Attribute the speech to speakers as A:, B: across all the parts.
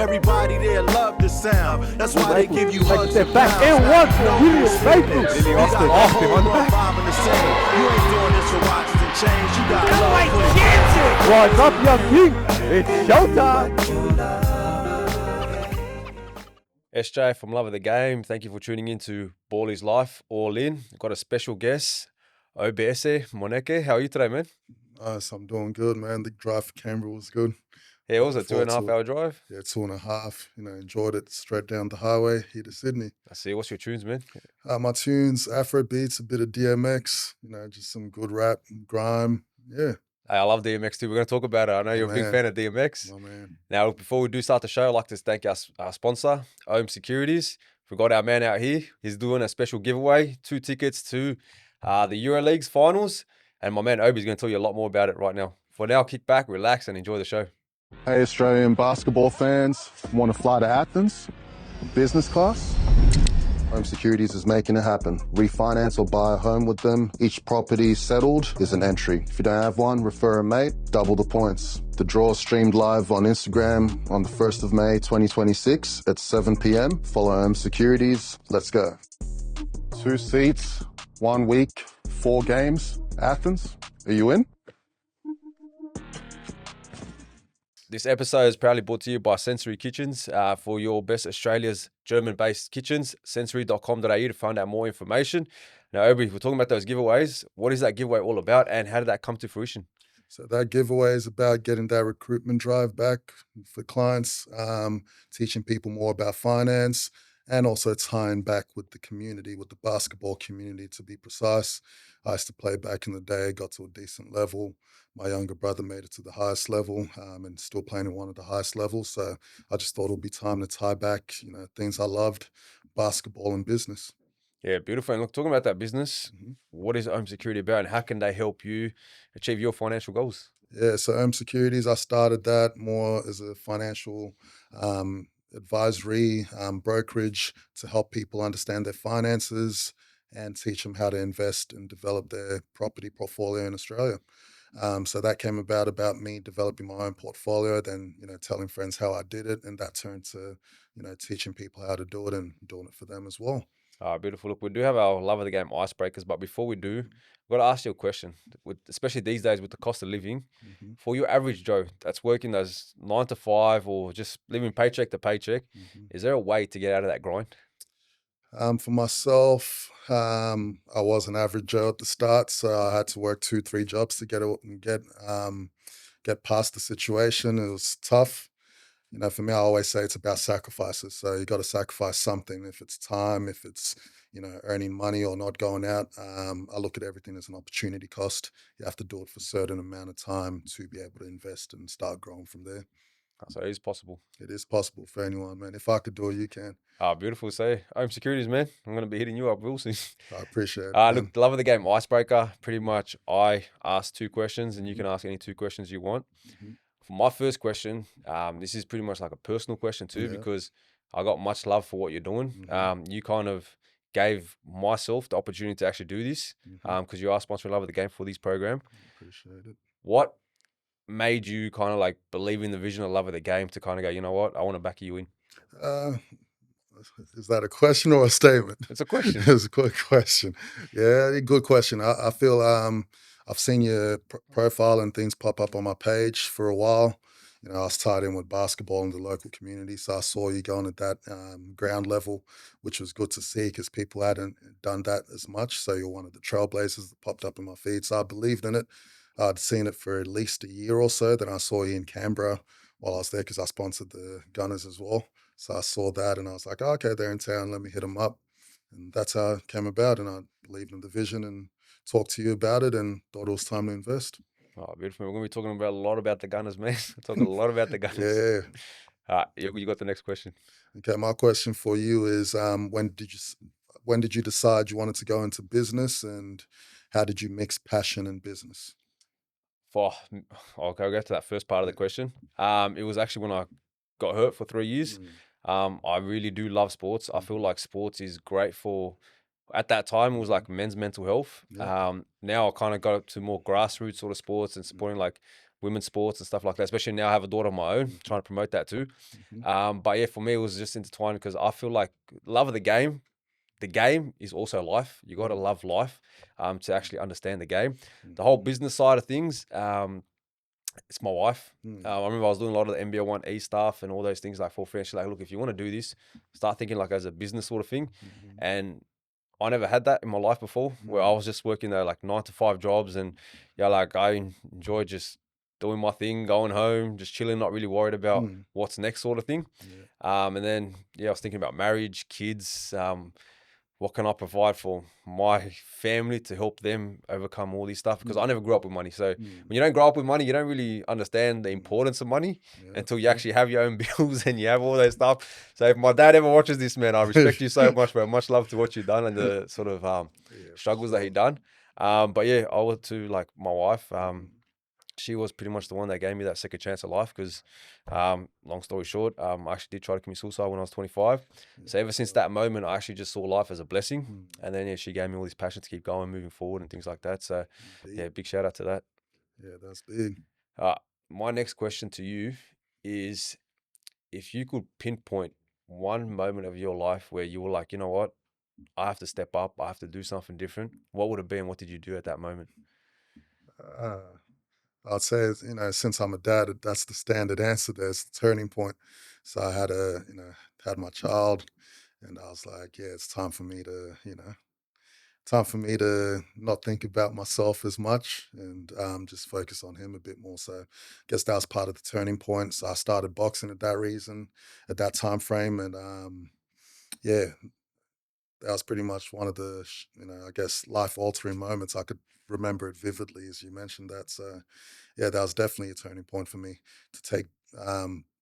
A: Everybody there love the sound. That's why they give you hugs and
B: back
A: pounds.
B: in one for William Maple.
A: You got the whole world bobbing the same. You ain't doing this for watches and chains. You got love for the
B: Rise up, young king. It's showtime.
C: SJ from Love of the Game, thank you for tuning in to Bally's Life All In. I've got a special guest, Obieze, Moneke. How are you today, man?
D: So I'm doing good, man. The drive for Canberra was good.
C: Yeah, it was a 2.5 hour drive.
D: Yeah, 2.5. Enjoyed it straight down the highway here to Sydney.
C: I see. What's your tunes, man?
D: My tunes, Afro beats, a bit of DMX, just some good rap, grime. Yeah.
C: Hey, I love DMX too. We're going to talk about it. I know you're a big fan of DMX.
D: My man.
C: Now, before we do start the show, I'd like to thank our sponsor, Home Securities. We've got our man out here. He's doing a special giveaway, 2 tickets to the EuroLeague's finals. And my man Obi's going to tell you a lot more about it right now. For now, kick back, relax, and enjoy the show.
E: Hey, Australian basketball fans, want to fly to Athens? Business class? Home Securities is making it happen. Refinance or buy a home with them. Each property settled is an entry. If you don't have one, refer a mate, double the points. The draw is streamed live on Instagram on the 1st of May 2026 at 7 p.m. Follow Home Securities. Let's go. 2 seats, 1 week, 4 games. Athens, are you in?
C: This episode is proudly brought to you by Sensory Kitchens. For your best Australia's German-based kitchens, sensory.com.au to find out more information. Now, Obi, we're talking about those giveaways. What is that giveaway all about, and how did that come to fruition?
D: So that giveaway is about getting that recruitment drive back for clients, teaching people more about finance, and also tying back with the community, with the basketball community, to be precise. I used to play back in the day, got to a decent level. My younger brother made it to the highest level and still playing at one of the highest levels. So I just thought it would be time to tie back, things I loved, basketball and business.
C: Yeah, beautiful. And look, talking about that business, what is Home Security about, and how can they help you achieve your financial goals?
D: Yeah, so Home Securities, I started that more as a financial advisory brokerage to help people understand their finances and teach them how to invest and develop their property portfolio in Australia. So that came about me developing my own portfolio, then, telling friends how I did it. And that turned to, teaching people how to do it and doing it for them as well.
C: Beautiful. Look, we do have our Love of the Game icebreakers, but before we do, I've got to ask you a question. Especially these days with the cost of living, for your average Joe that's working those 9 to 5 or just living paycheck to paycheck, is there a way to get out of that grind?
D: For myself, I was an average Joe at the start, so I had to work 2-3 jobs to get past the situation. It was tough. For me, I always say it's about sacrifices. So you got to sacrifice something. If it's time, if it's earning money or not going out, I look at everything as an opportunity cost. You have to do it for a certain amount of time to be able to invest and start growing from there.
C: So it is possible.
D: It is possible for anyone, man. If I could do it, you can.
C: Beautiful. Say, Home Securities, man. I'm going to be hitting you up real soon.
D: I appreciate it.
C: Look, Love of the Game icebreaker. Pretty much, I ask 2 questions, and you can ask any 2 questions you want. For my first question, this is pretty much like a personal question too, because I got much love for what you're doing. You kind of gave myself the opportunity to actually do this because you are sponsoring Love of the Game for this program.
D: Appreciate it.
C: What made you kind of like believe in the vision of Love of the Game to kind of go, you know what, I want to back you in?
D: Is that a question or a statement?
C: It's a question.
D: It's a good question. Yeah, good question. I feel I've seen your profile and things pop up on my page for a while. I was tied in with basketball in the local community, so I saw you going at that ground level, which was good to see because people hadn't done that as much. So you're one of the trailblazers that popped up in my feed. So I believed in it. I'd seen it for at least a year or so. Then I saw you in Canberra while I was there because I sponsored the Gunners as well. So I saw that and I was like, oh, okay, they're in town. Let me hit them up. And that's how it came about. And I believed in the vision and talked to you about it and thought it was time to invest.
C: Oh, beautiful. We're going to be talking about a lot about the Gunners, man. Talking a lot about the Gunners.
D: Yeah.
C: You got the next question.
D: Okay, my question for you is when did you decide you wanted to go into business, and how did you mix passion and business?
C: I'll go to that first part of the question. It was actually when I got hurt for 3 years. I really do love sports. I feel like sports is great for, at that time, it was like men's mental health. Now I kind of got up to more grassroots sort of sports and supporting like women's sports and stuff like that. Especially now I have a daughter of my own, trying to promote that too. But yeah, for me, it was just intertwined because I feel like love of the game. The game is also life. You got to love life to actually understand the game. The whole business side of things, it's my wife. I remember I was doing a lot of the NBA 1E stuff and all those things like for friends. She's like, look, if you want to do this, start thinking like as a business sort of thing. And I never had that in my life before, where I was just working there like 9 to 5 jobs, and yeah, like I enjoy just doing my thing, going home, just chilling, not really worried about what's next sort of thing. And then yeah, I was thinking about marriage, kids. What can I provide for my family to help them overcome all these stuff? Because I never grew up with money. So when you don't grow up with money, you don't really understand the importance of money until you actually have your own bills and you have all that stuff. So if my dad ever watches this, man, I respect you so much, bro. Much love to what you've done and the sort of struggles that he done. But yeah, I would to like my wife. She was pretty much the one that gave me that second chance of life because, long story short, I actually did try to commit suicide when I was 25. So ever since that moment, I actually just saw life as a blessing. And then yeah, she gave me all this passion to keep going, moving forward and things like that. So yeah, big shout out to that.
D: Yeah, that's big.
C: My next question to you is if you could pinpoint one moment of your life where you were like, you know what, I have to step up, I have to do something different, what would it be and what did you do at that moment?
D: I'd say, since I'm a dad, that's the standard answer. There's the turning point. So I had had my child, and I was like, yeah, it's time for me to, not think about myself as much and just focus on him a bit more. So I guess that was part of the turning point. So I started boxing at that time frame, and yeah, that was pretty much one of the, I guess life altering moments. I could remember it vividly, as you mentioned that. So yeah, that was definitely a turning point for me to take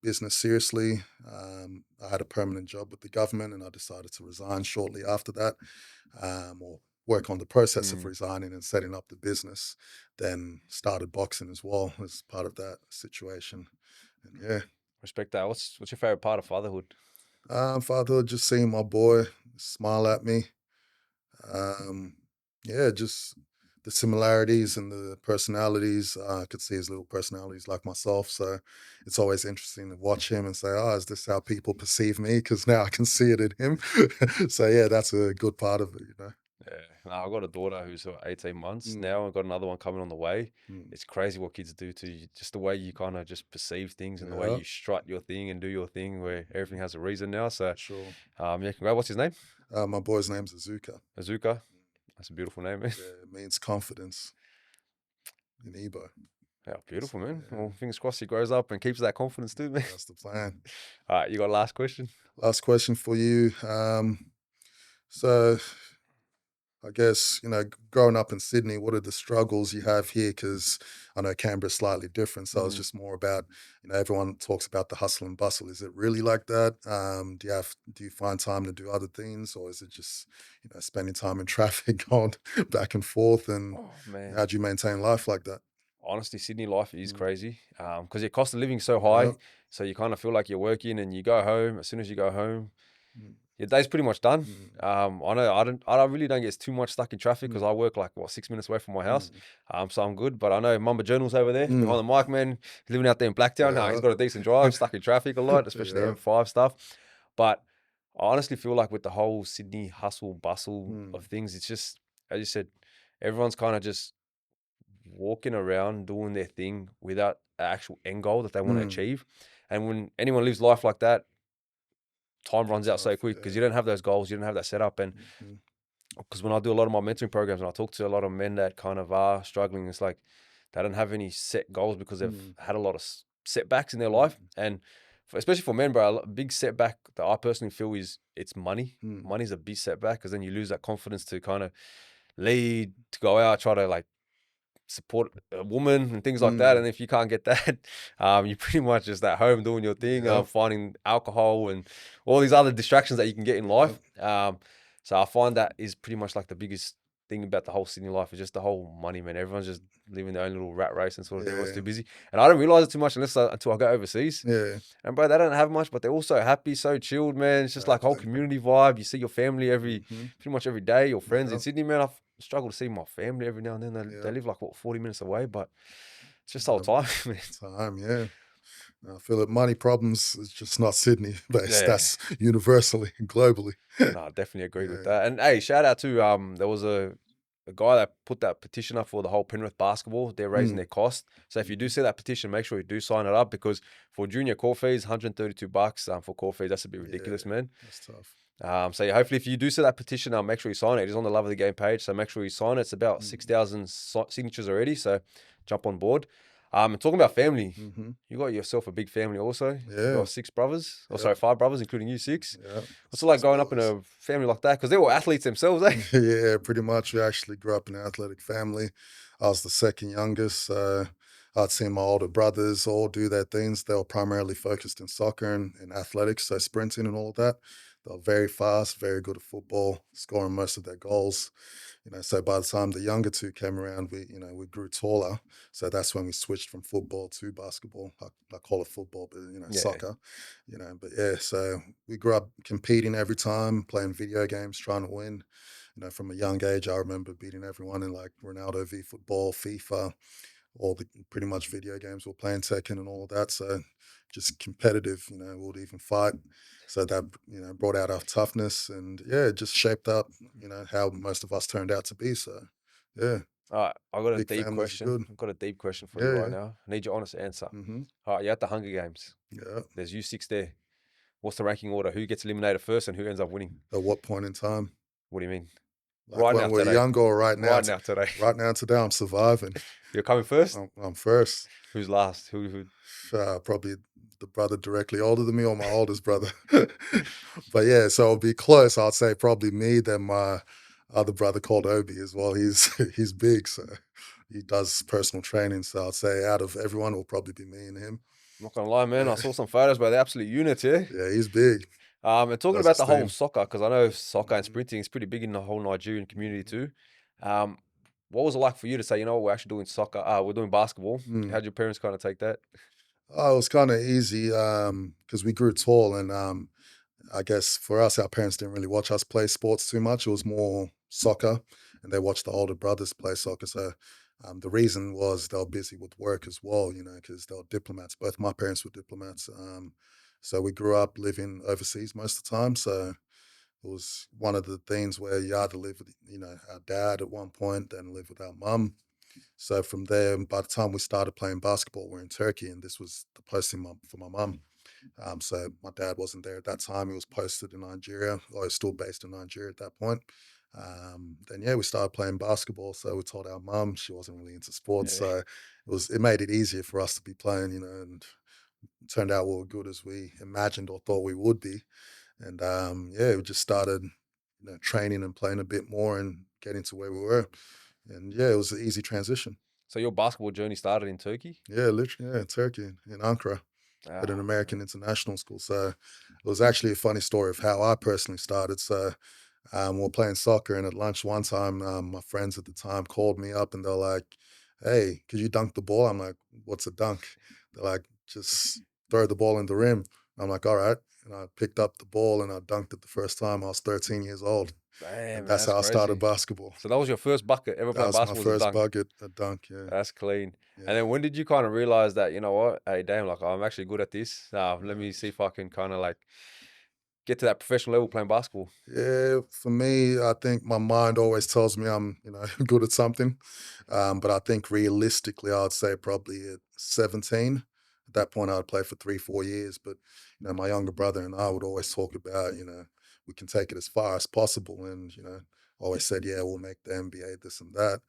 D: business seriously. I had a permanent job with the government, and I decided to resign shortly after that, or work on the process of resigning and setting up the business. Then started boxing as well as part of that situation. And yeah,
C: Respect that. What's your favorite part of fatherhood?
D: fatherhood, just seeing my boy smile at me. Yeah, just the similarities and the personalities. I could see his little personalities like myself. So it's always interesting to watch him and say, oh, is this how people perceive me? Because now I can see it in him. So yeah, that's a good part of it.
C: Yeah, I've got a daughter who's 18 months now. I've got another one coming on the way. It's crazy what kids do to you. Just the way you kind of just perceive things and the way you strut your thing and do your thing where everything has a reason now. So,
D: Sure.
C: yeah, congrats. What's his name?
D: My boy's name's Azuka.
C: Azuka. That's a beautiful name, man.
D: Yeah, it means confidence in Igbo.
C: Yeah, beautiful, man. Well, fingers crossed he grows up and keeps that confidence too, man.
D: That's the plan.
C: All right, you got a last question?
D: Last question for you. So I guess, growing up in Sydney, what are the struggles you have here? Because I know Canberra's slightly different. So it's just more about, everyone talks about the hustle and bustle. Is it really like that? Do you find time to do other things, or is it just, spending time in traffic, going back and forth? And how do you maintain life like that?
C: Honestly, Sydney life is crazy because your cost of living is so high. So you kind of feel like you're working and you go home. As soon as you go home, your day's pretty much done. I know I really don't get too much stuck in traffic because I work like 6 minutes away from my house. So I'm good. But I know Mamba Journal's over there behind the mic, man. He's living out there in Blacktown. He's got a decent drive, stuck in traffic a lot, especially the M5 stuff. But I honestly feel like with the whole Sydney hustle bustle of things, it's just, as you said, everyone's kind of just walking around doing their thing without an actual end goal that they want to achieve. And when anyone lives life like that, time runs out so quick because you don't have those goals, you don't have that setup. And because when I do a lot of my mentoring programs and I talk to a lot of men that kind of are struggling, it's like they don't have any set goals because they've had a lot of setbacks in their life. And especially for men, bro, a big setback that I personally feel is it's money. Money's a big setback because then you lose that confidence to kind of lead, to go out, try to like support a woman and things like that. And if you can't get that, you're pretty much just at home doing your thing, finding alcohol and all these other distractions that you can get in life. So I find that is pretty much like the biggest thing about the whole Sydney life is just the whole money, man. Everyone's just living their own little rat race and sort of everyone's too busy. And I don't realize it too much until I go overseas. And bro, they don't have much, but they're all so happy, so chilled, man. It's just like whole community vibe. You see your family pretty much every day, your friends in Sydney, man. I struggle to see my family every now and then. They live like 40 minutes away, but It's just old time, man.
D: Time, yeah. I feel that money problems is just not Sydney based.
C: Yeah.
D: That's universally, globally.
C: No, I definitely agreed with
D: Yeah.
C: that. And hey, shout out to there was a guy that put that petition up for the whole Penrith basketball. They're raising their cost. So if you do see that petition, make sure you do sign it up, because for junior court fees, $132 for court fees. That's a bit ridiculous, man.
D: That's tough.
C: So yeah, hopefully if you do see that petition, make sure you sign it. It is on the Love of the Game page, so make sure you sign it. It's about 6,000 signatures already, so jump on board. And talking about family, you got yourself a big family also. You
D: Yeah.
C: got 6 brothers, or sorry, 5 brothers, including you, 6.
D: Yeah.
C: What's it like growing up in a family like that? Because they were athletes themselves, eh?
D: Yeah, pretty much. We actually grew up in an athletic family. I was the second youngest. So I'd seen my older brothers all do their things. They were primarily focused in soccer and athletics, so sprinting and all of that. They were very fast, very good at football, scoring most of their goals. So by the time the younger two came around, we grew taller. So that's when we switched from football to basketball. I call it football, but soccer. But yeah, so we grew up competing every time, playing video games, trying to win. From a young age, I remember beating everyone in like Ronaldo v Football, FIFA, all the pretty much video games. We're playing Tekken and all of that. So just competitive, we'd even fight. So that, brought out our toughness, and yeah, it just shaped up, how most of us turned out to be. So yeah.
C: All right, I've got a
D: Big
C: deep
D: families are
C: question.
D: good.
C: I've got a deep question for
D: Yeah,
C: you right
D: yeah.
C: now. I need your honest answer.
D: Mm-hmm.
C: All right, you're at the Hunger Games.
D: Yeah.
C: There's you 6 there. What's the ranking order? Who gets eliminated first and who ends up winning?
D: At what point in time?
C: What do you mean?
D: Like
C: Right
D: when
C: now
D: we're
C: today.
D: younger or right now?
C: Right now today.
D: Right now today, I'm surviving.
C: You're coming first?
D: I'm first.
C: Who's last? Who?
D: Probably the brother directly older than me or my oldest brother. But yeah, so it'll be close. I'd say probably me, then my other brother called Obi as well. He's big, so he does personal training. So I'd say out of everyone, it'll probably be me and him.
C: I'm not gonna lie, man. I saw some photos by the absolute units here.
D: Yeah, he's big.
C: And talking
D: Does
C: about
D: his
C: the whole
D: thing.
C: soccer, because I know soccer and sprinting is pretty big in the whole Nigerian community too. What was it like for you to say, we're actually doing soccer, we're doing basketball? How'd your parents kind of take that?
D: Oh, it was kind of easy because we grew tall, and I guess for us, our parents didn't really watch us play sports too much. It was more soccer, and they watched the older brothers play soccer. So the reason was they were busy with work as well, because they were diplomats. Both my parents were diplomats. So we grew up living overseas most of the time. So it was one of the things where you had to live with, our dad at one point, then live with our mum. So from there, by the time we started playing basketball, we're in Turkey, and this was the posting for my mum. So my dad wasn't there at that time. He was posted in Nigeria, or he was still based in Nigeria at that point. Then yeah, we started playing basketball. So we told our mum. She wasn't really into sports, so it made it easier for us to be playing, and it turned out we were good as we imagined or thought we would be. And yeah, we just started, training and playing a bit more and getting to where we were. And yeah, it was an easy transition.
C: So your basketball journey started in Turkey?
D: Yeah, literally, yeah, Turkey, in Ankara, at an American international school. So it was actually a funny story of how I personally started. So we were playing soccer, and at lunch one time, my friends at the time called me up, and they're like, "Hey, could you dunk the ball?" I'm like, "What's a dunk?" They're like, "Just throw the ball in the rim." I'm like, "All right." And I picked up the ball and I dunked it the first time. I was 13 years old.
C: Damn,
D: And
C: man,
D: that's how I started
C: crazy.
D: basketball.
C: So that was your first bucket ever
D: That
C: playing
D: was my
C: basketball? Was a
D: first
C: dunk?
D: bucket, a dunk, yeah.
C: That's clean.
D: Yeah.
C: And then when did you kind of realize that, you know what, hey, damn, like I'm actually good at this. Let me see if I can kind of like get to that professional level playing basketball.
D: Yeah, for me, I think my mind always tells me I'm, good at something. But I think realistically, I'd say probably at 17. At that point, I'd play for 3-4 years. But, my younger brother and I would always talk about, we can take it as far as possible. And, always said, yeah, we'll make the NBA, this and that.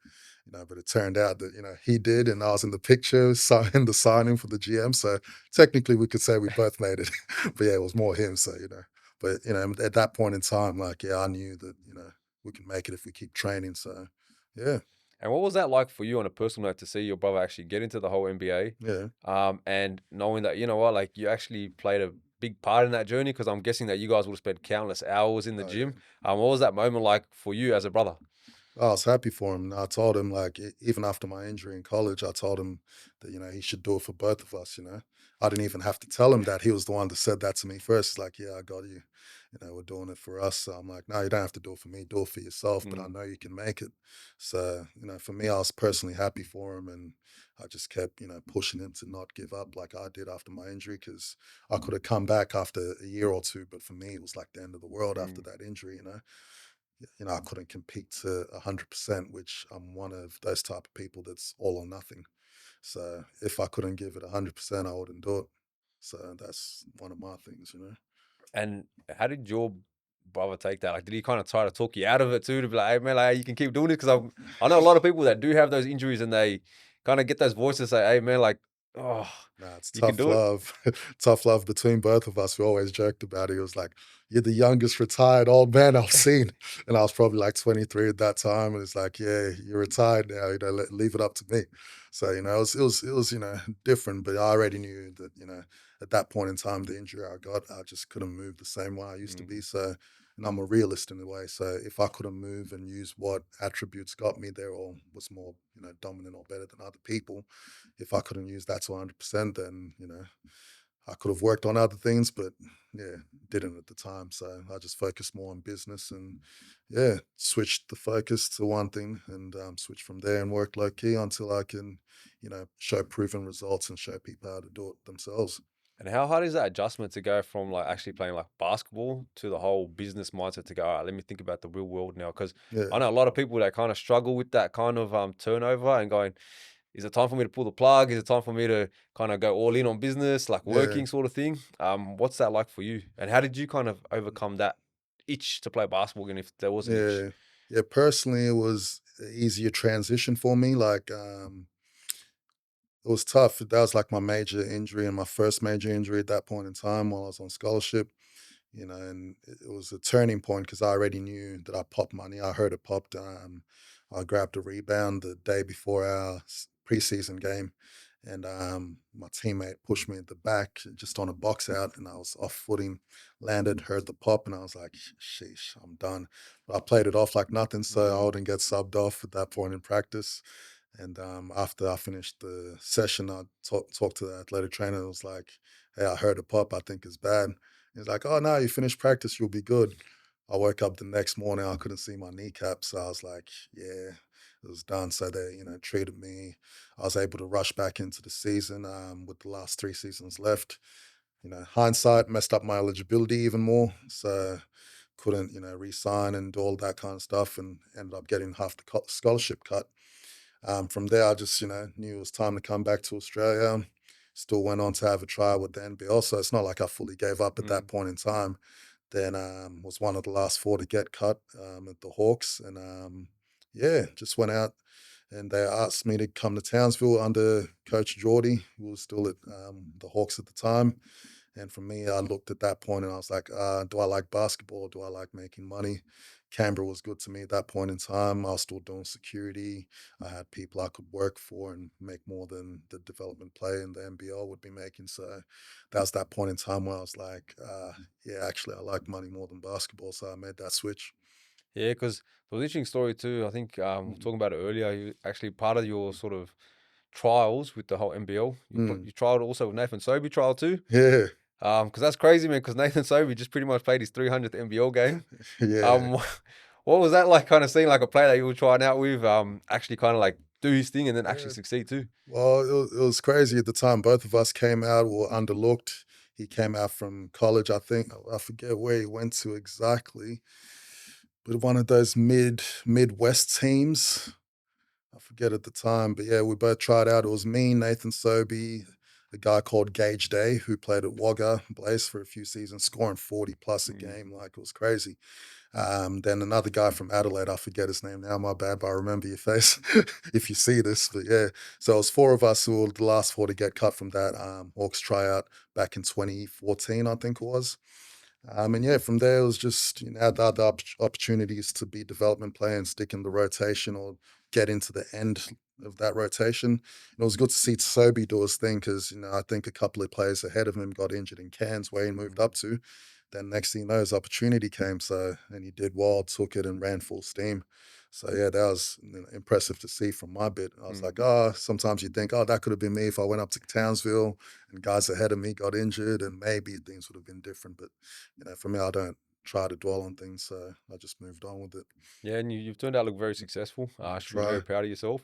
D: But it turned out that, he did, and I was in the picture, in the signing for the GM. So technically we could say we both made it. But yeah, it was more him. So, But, at that point in time, like, yeah, I knew that, we can make it if we keep training. So, yeah.
C: And what was that like for you on a personal note to see your brother actually get into the whole NBA?
D: Yeah.
C: And knowing that, like you actually played a big part in that journey, because I'm guessing that you guys would have spent countless hours in the gym. What was that moment like for you as a brother?
D: I was happy for him. And I told him, like, even after my injury in college, I told him that, he should do it for both of us. I didn't even have to tell him that. He was the one that said that to me first. He's like, yeah, I got you. We're doing it for us. So I'm like, no, you don't have to do it for me. Do it for yourself. But I
C: Mm,
D: know you can make it. So, for me, I was personally happy for him. And I just kept, pushing him to not give up like I did after my injury because I could have come back after a year or two. But for me, it was like the end of the world after
C: mm.
D: that injury. I couldn't compete to 100%, which I'm one of those type of people that's all or nothing. So if I couldn't give it 100%, I wouldn't do it. So that's one of my things.
C: And how did your brother take that? Like, did he kind of try to talk you out of it too, to be like, hey man, like, you can keep doing it? Because I know a lot of people that do have those injuries and they kind of get those voices say, hey man, like, oh,
D: Nah, it's
C: you can
D: tough
C: do it.
D: love. Tough love between both of us. We always joked about it. It was like, you're the youngest retired old man I've seen. And I was probably like 23 at that time. And it's like, yeah, you're retired now, leave it up to me. So, it was different, but I already knew that, at that point in time, the injury I got, I just couldn't move the same way I used to be.
C: Mm,
D: So, and I'm a realist in a way. So if I couldn't move and use what attributes got me there or was more, dominant or better than other people, if I couldn't use that to 100%, then I could have worked on other things, but yeah, didn't at the time. So I just focused more on business and yeah, switched the focus to one thing and switched from there and worked low key until I can, show proven results and show people how to do it themselves.
C: And how hard is that adjustment to go from like actually playing like basketball to the whole business mindset to go, all right, let me think about the real world now? Because I
D: Yeah,
C: know a lot of people that kind of struggle with that kind of turnover and going, is it time for me to pull the plug? Is it time for me to kind of go all in on business, like
D: yeah,
C: working sort of thing? What's that like for you? And how did you kind of overcome that itch to play basketball again if there was an itch?
D: yeah, yeah. Personally, it was an easier transition for me. Like, it was tough. That was like my major injury and my first major injury at that point in time while I was on scholarship. And it was a turning point because I already knew that I popped my knee. I heard it popped. I grabbed a rebound the day before our preseason game, and my teammate pushed me at the back just on a box out, and I was off footing, landed, heard the pop, and I was like, sheesh, I'm done. But I played it off like nothing, so I
C: Mm,
D: wouldn't get subbed off at that point in practice. And after I finished the session, I talked to the athletic trainer. It was like, hey, I heard a pop. I think it's bad. He's like, oh, no, you finished practice. You'll be good. I woke up the next morning. I couldn't see my kneecap. So I was like, yeah, it was done. So they, treated me. I was able to rush back into the season with the last 3 seasons left. Hindsight messed up my eligibility even more. So couldn't, re-sign and do all that kind of stuff and ended up getting half the scholarship cut. From there, I just, knew it was time to come back to Australia. Still went on to have a trial with the NBL. So it's not like I fully gave up at that
C: mm.
D: point in time. Then was one of the last four to get cut at the Hawks. And yeah, just went out and they asked me to come to Townsville under Coach Geordie, who was still at the Hawks at the time. And for me, I looked at that point and I was like, do I like basketball? Do I like making money? Canberra was good to me at that point in time. I was still doing security. I had people I could work for and make more than the development player in the NBL would be making. So that was that point in time where I was like, yeah, actually, I like money more than basketball. So I made that switch.
C: Yeah, because there was an interesting story too. I think we were
D: Mm.
C: talking about it earlier. You actually part of your sort of trials with the whole NBL.
D: Mm.
C: You trialed also with Nathan Sobey trial too.
D: Yeah,
C: Because that's crazy, man. Because Nathan Sobey just pretty much played his 300th NBL game.
D: yeah.
C: Um, what was that like? Kind of seeing like a player that you were trying out with, actually kind of like do his thing and then actually
D: Yeah.
C: succeed too.
D: Well, it was crazy at the time. Both of us came out, were underlooked. He came out from college, I think. I forget where he went to exactly, but one of those Midwest teams. I forget at the time, but yeah, we both tried out. It was me, Nathan Sobey, a guy called Gage Day who played at Wagga Blaze for a few seasons, scoring 40 plus a
C: Mm.
D: game, like it was crazy. Then another guy from Adelaide, I forget his name now, my bad, but I remember your face if you see this. But yeah, so it was four of us who were the last four to get cut from that Hawks tryout back in 2014, I think it was. And yeah, from there it was just had the other opportunities to be development player and stick in the rotation or get into the end of that rotation. And it was good to see Tsobi do his thing because I think a couple of players ahead of him got injured in Cairns where he moved
C: Mm.
D: up to. Then next thing you know, his opportunity came. So and he did well, took it and ran full steam. So yeah, that was impressive to see from my bit. I was like,
C: Mm.
D: oh, sometimes you think, oh, that could have been me if I went up to Townsville and guys ahead of me got injured, and maybe things would have been different. But for me, I don't try to dwell on things, so I just moved on with it.
C: Yeah, and you've turned out to look very successful. Should be very
D: Try.
C: proud of yourself.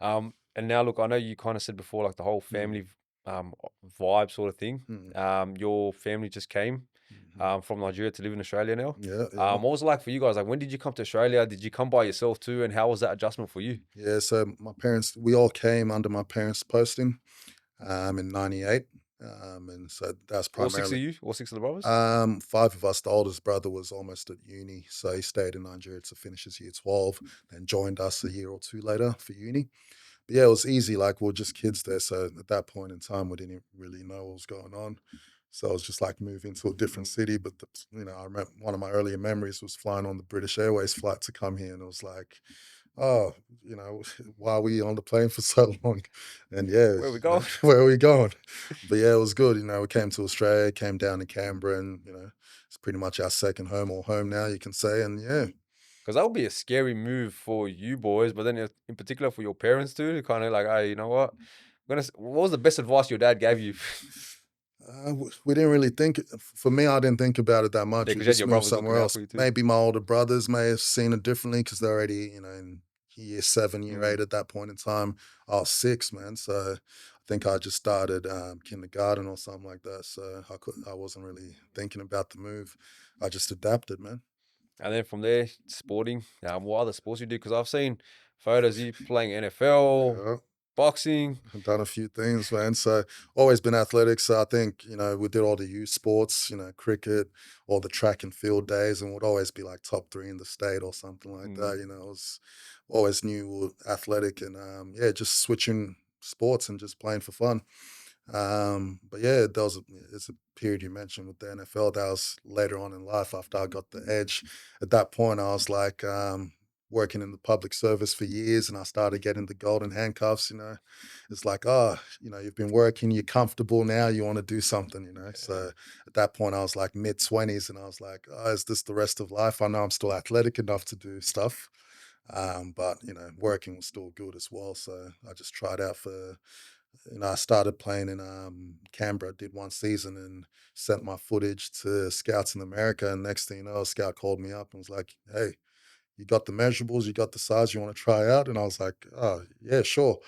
C: And now look, I know you kind of said before, like the whole family vibe sort of thing.
D: Mm.
C: Your family just came from Nigeria to live in Australia now.
D: Yeah, yeah.
C: What was it like for you guys? Like, when did you come to Australia? Did you come by yourself too? And how was that adjustment for you?
D: Yeah, so my parents, we all came under my parents' posting in '98, and so that's
C: All six of
D: primarily
C: you? All six of the brothers?
D: five of us. The oldest brother was almost at uni, so he stayed in Nigeria to finish his year 12, then joined us a year or two later for uni. But yeah, it was easy. Like we are just kids there, so at that point in time, we didn't really know what was going on. So it was just like moving to a different city. But I remember one of my earlier memories was flying on the British Airways flight to come here, and it was like, oh, why are we on the plane for so long? And yeah,
C: Where we going?
D: where are we going? But yeah, it was good. We came to Australia, came down to Canberra, and it's pretty much our second home or home now, you can say. And yeah,
C: Because that would be a scary move for you boys, but then in particular for your parents too, to kind of like, hey, you know what? What was the best advice your dad gave you?
D: we didn't really think. For me, I didn't think about it that much.
C: Yeah,
D: We
C: 'cause you had
D: just
C: your
D: moved
C: brothers looking
D: somewhere
C: out
D: else.
C: for you too.
D: Maybe my older brothers may have seen it differently because they're already, in year 7, year 8 at that point in time. I was 6, man. So I think I just started kindergarten or something like that. So I wasn't really thinking about the move. I just adapted, man.
C: And then from there, sporting. What other sports you do? Because I've seen photos of you playing NFL,
D: Yeah.
C: boxing.
D: I've done a few things, man. So always been athletic. So I think, we did all the youth sports, cricket, all the track and field days, and would always be like top 3 in the state or something like that. It was always knew we were athletic and yeah, just switching sports and just playing for fun. But yeah, it's a period you mentioned with the NFL. That was later on in life after I got the edge. At that point, I was like working in the public service for years, and I started getting the golden handcuffs. It's like, oh, you've been working, you're comfortable now, you want to do something. So at that point, I was like mid-20s, and I was like, oh, is this the rest of life? I know I'm still athletic enough to do stuff. But working was still good as well. So I just tried out for I started playing in Canberra, did 1 season and sent my footage to scouts in America. And next thing you know, a scout called me up and was like, hey, you got the measurables, you got the size, you want to try out? And I was like, oh, yeah, sure.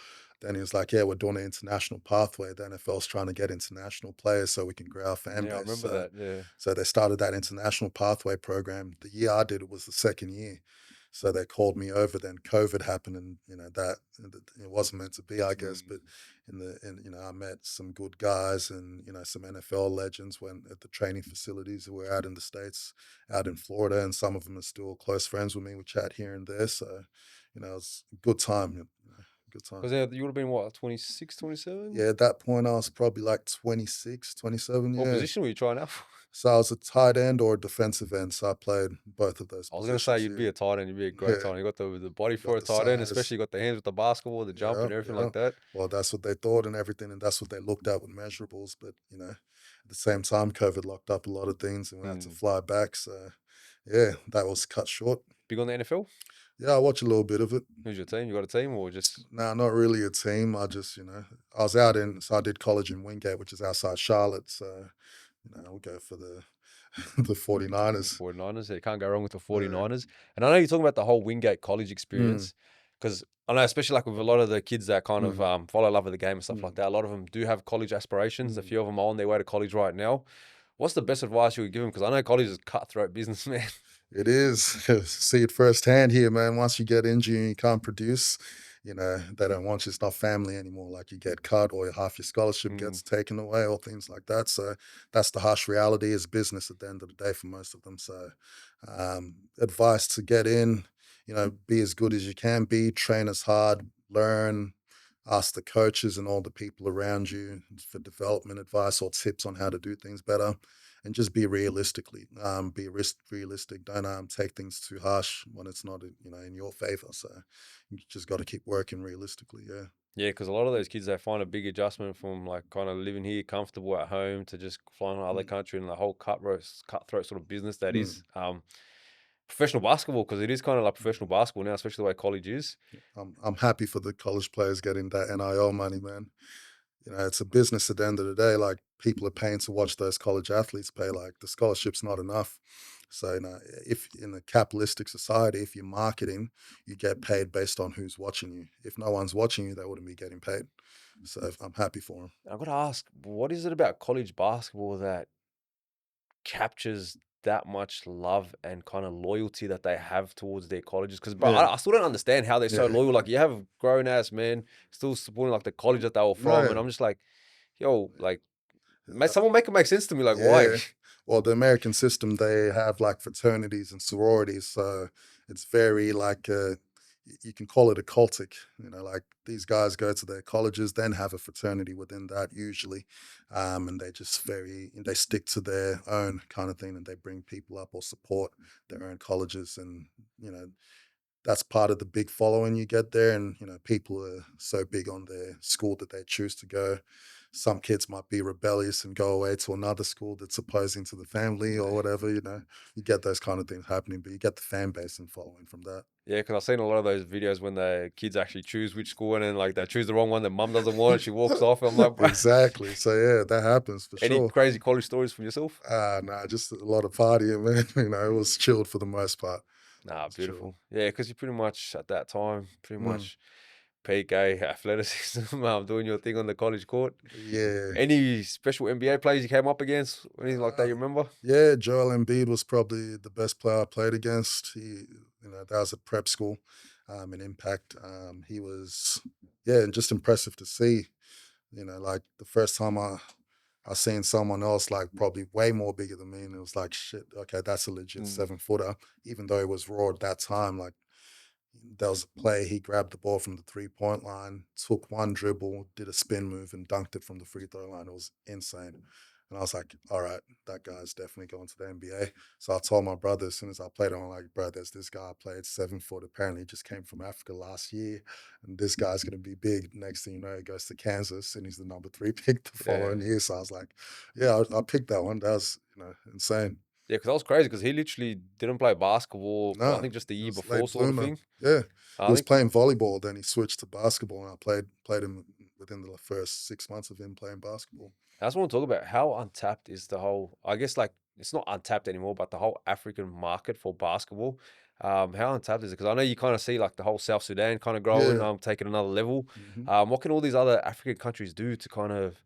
D: Then he was like, yeah, we're doing an international pathway. The NFL's trying to get international players so we can grow our fan
C: Yeah, I
D: base.
C: remember that. Yeah.
D: So they started that international pathway program. The year I did it was the second year. So they called me over. Then COVID happened, and it wasn't meant to be, I guess. But I met some good guys and some NFL legends when at the training facilities that were out in the States, out in Florida, and some of them are still close friends with me. We chat here and there. So it was a good time. Good time.
C: Because you would have been what, 26, 27?
D: Yeah, at that point I was probably like 26, 27.
C: What
D: Yeah.
C: position were you trying out for?
D: So I was a tight end or a defensive end. So I played both of those.
C: I was going to say you'd
D: positions,
C: be
D: yeah.
C: a tight end. You'd be a great
D: Yeah.
C: tight end. You got the body for a
D: the
C: tight end,
D: size.
C: especially you got the hands with the basketball, the jump, and everything like that.
D: Well, that's what they thought and everything, and that's what they looked at with measurables. But at the same time, COVID locked up a lot of things, and we had to fly back. So yeah, that was cut short.
C: Big on the NFL?
D: Yeah, I watch a little bit of it.
C: Who's your team? You got a team or just?
D: No, not really a team. I just I was so I did college in Wingate, which is outside Charlotte. So we go for the 49ers.
C: 49ers. You can't go wrong with the 49ers. And I know you're talking about the whole Wingate college experience because I know, especially like with a lot of the kids that kind of follow love of the game and stuff like that, a lot of them do have college aspirations. A few of them are on their way to college right now. What's the best advice you would give them? Because I know college is cutthroat business, man.
D: It is. See it firsthand here, man. Once you get injured and you can't produce, they don't want you. It's not family anymore. Like you get cut or half your scholarship gets taken away or things like that. So that's the harsh reality is business at the end of the day for most of them. So advice to get in, be as good as you can be, train as hard, learn, ask the coaches and all the people around you for development advice or tips on how to do things better. And just be realistically, realistic. Don't take things too harsh when it's not, in your favor. So you just got to keep working realistically. Yeah.
C: Yeah, because a lot of those kids, they find a big adjustment from like kind of living here comfortable at home to just flying to other country and the whole cutthroat sort of business that is. professional basketball, because it is kind of like professional basketball now, especially the way college is.
D: I'm happy for the college players getting that NIL money, man. You know, it's a business at the end of the day. Like, people are paying to watch those college athletes play. Like, the scholarship's not enough. So, you know, if in a capitalistic society, if you're marketing, you get paid based on who's watching you. If no one's watching you, they wouldn't be getting paid. So I'm happy for them.
C: I've got to ask, what is it about college basketball that captures that much love and kind of loyalty that they have towards their colleges? Because, bro,
D: Yeah.
C: I still don't understand how they're so
D: Yeah.
C: loyal. Like, you have grown ass men still supporting like the college that they were from,
D: Right.
C: and I'm just like, yo, like, someone make it make sense to me. Like, why?
D: Yeah. Well, the American system, they have like fraternities and sororities. So it's very like, you can call it occultic. You know, like, these guys go to their colleges, then have a fraternity within that usually. And they stick to their own kind of thing, and they bring people up or support their own colleges. And, you know, that's part of the big following you get there. And, you know, people are so big on their school that they choose to go. Some kids might be rebellious and go away to another school that's opposing to the family or whatever, you know. You get those kind of things happening, but you get the fan base and following from that.
C: Yeah, because I've seen a lot of those videos when the kids actually choose which school, and then like they choose the wrong one that mum doesn't want, and she walks off. I'm like, bro,
D: Exactly. So yeah, that happens for
C: any
D: sure.
C: crazy college stories from yourself?
D: Nah, just a lot of partying, man. You know, it was chilled for the most part.
C: Nah,
D: It's chill.
C: beautiful. Yeah, because you pretty much at that time, pretty
D: Mm.
C: much peak athleticism, doing your thing on the college court.
D: Yeah.
C: Any special NBA players you came up against, anything like that you remember?
D: Yeah, Joel Embiid was probably the best player I played against. That was at prep school, in Impact. He was, and just impressive to see. You know, like, the first time I seen someone else like probably way more bigger than me, and it was like, shit, okay, that's a legit 7-footer. Even though he was raw at that time, like, there was a play, he grabbed the ball from the 3-point line, took one dribble, did a spin move, and dunked it from the free throw line. It was insane. And I was like, all right, that guy's definitely going to the NBA. So I told my brother as soon as I played him, I'm like, bro, there's this guy played 7-foot. Apparently, he just came from Africa last year, and this guy's going to be big. Next thing you know, he goes to Kansas, and he's the number 3 pick the following year. So I was like, yeah, I picked that one. That was, insane.
C: Yeah, because that was crazy because he literally didn't play basketball,
D: No,
C: I think just the
D: he
C: year
D: was
C: before
D: late
C: sort of
D: bloomer.
C: thing.
D: Yeah,
C: I
D: he was
C: think
D: playing volleyball, then he switched to basketball, and I played him within the first 6 months of him playing basketball.
C: I just want to talk about how untapped is the whole, I guess, like, it's not untapped anymore, but the whole African market for basketball. How untapped is it? Because I know you kind of see like the whole South Sudan kind of growing,
D: Yeah.
C: taking another level.
D: Mhm.
C: What can all these other African countries do to kind of,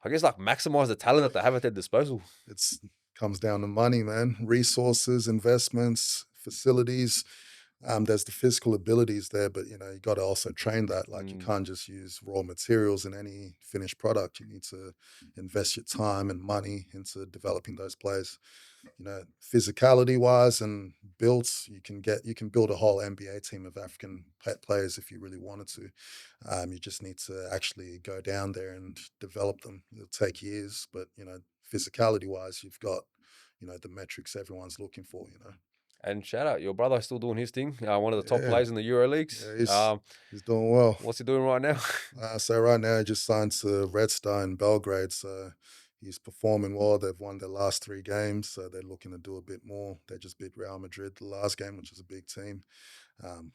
C: I guess, like maximize the talent that they have at their disposal?
D: It's comes down to money, man. Resources, investments, facilities. There's the physical abilities there, but you got to also train that. Like, you can't just use raw materials in any finished product. You need to invest your time and money into developing those players. Physicality wise and built, you can build a whole NBA team of African players if you really wanted to. You just need to actually go down there and develop them. It'll take years, but physicality wise, you've got the metrics everyone's looking for.
C: And shout out, your brother still doing his thing. One of the top
D: Yeah.
C: players in the Euro Leagues.
D: Yeah, he's doing well.
C: What's he doing right now?
D: So right now, he just signed to Red Star in Belgrade. So he's performing well. They've won their last 3 games, so they're looking to do a bit more. They just beat Real Madrid the last game, which is a big team.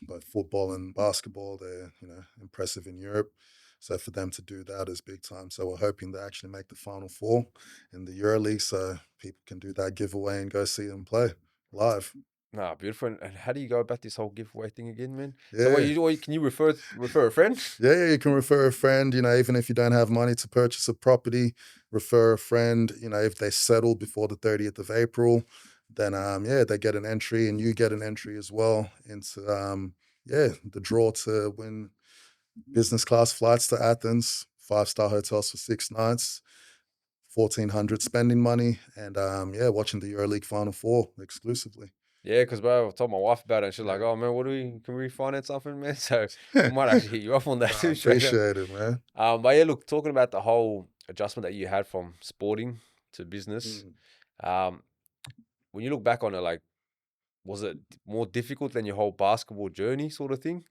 D: Both football and basketball, they're impressive in Europe. So for them to do that is big time. So we're hoping to actually make the Final 4 in the EuroLeague, so people can do that giveaway and go see them play live.
C: Nah, beautiful. And how do you go about this whole giveaway thing again, man?
D: Yeah.
C: So can you refer a friend?
D: Yeah, you can refer a friend, even if you don't have money to purchase a property, refer a friend, if they settle before the 30th of April, then, they get an entry, and you get an entry as well into, the draw to win business class flights to Athens, 5-star hotels for 6 nights, 1,400 spending money, and, watching the EuroLeague Final 4 exclusively.
C: Yeah, because bro, I told my wife about it, and she's like, "Oh man, can we refinance something, man?" So we might actually hit you up on that
D: I
C: too. straight up.
D: appreciate it, man.
C: But yeah, look, talking about the whole adjustment that you had from sporting to business, when you look back on it, like, was it more difficult than your whole basketball journey, sort of thing?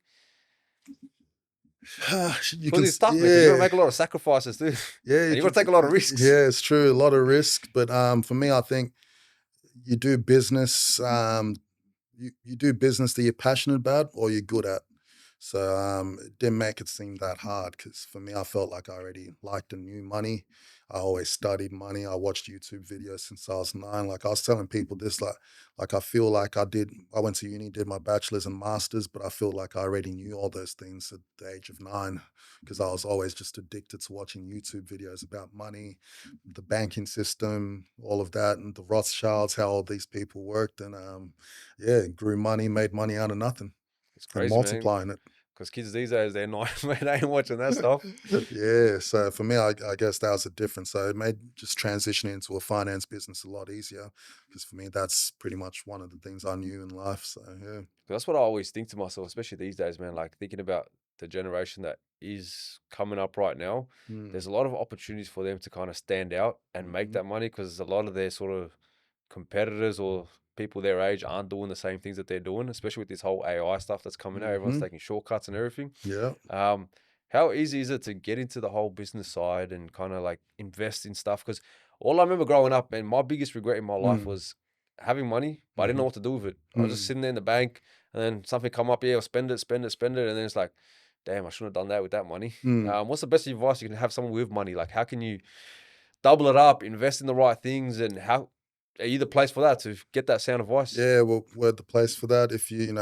C: Because it's tough, man. 'Cause you got to make a lot of sacrifices too.
D: Yeah,
C: And you got to take a lot of risks.
D: Yeah, it's true, a lot of risk. But for me, I think you do business. you do business that you're passionate about or you're good at. So it didn't make it seem that hard because for me, I felt like I already liked and knew money. I always studied money. I watched YouTube videos since I was 9. Like I was telling people this, like I feel like I went to uni, did my bachelor's and master's, but I feel like I already knew all those things at the age of 9 because I was always just addicted to watching YouTube videos about money, the banking system, all of that, and the Rothschilds, how all these people worked, and yeah, grew money, made money out of nothing,
C: It's
D: and
C: crazy, man.
D: multiplying it.
C: Because kids these days, they're not, man, they ain't watching that stuff.
D: Yeah, so for me, I guess that was a difference. So it made just transitioning into a finance business a lot easier because for me, that's pretty much one of the things I knew in life. So yeah.
C: That's what I always think to myself, especially these days, man. Like thinking about the generation that is coming up right now,
D: Mm.
C: there's a lot of opportunities for them to kind of stand out and make
D: Mhm.
C: that money because a lot of their sort of competitors or people their age aren't doing the same things that they're doing, especially with this whole AI stuff that's coming out. Everyone's
D: Mhm.
C: taking shortcuts and everything.
D: Yeah.
C: How easy is it to get into the whole business side and kind of like invest in stuff? Because all I remember growing up and my biggest regret in my life
D: Mm.
C: was having money, but I didn't know
D: Mhm.
C: what to do with it. I was just
D: Mm.
C: sitting there in the bank and then something come up, yeah, I'll spend it, spend it, spend it. And then it's like, damn, I shouldn't have done that with that money.
D: Mm.
C: What's the best advice you can have someone with money? Like, how can you double it up, invest in the right things, and how are you the place for that to get that sound advice?
D: Yeah, well, we're the place for that. If you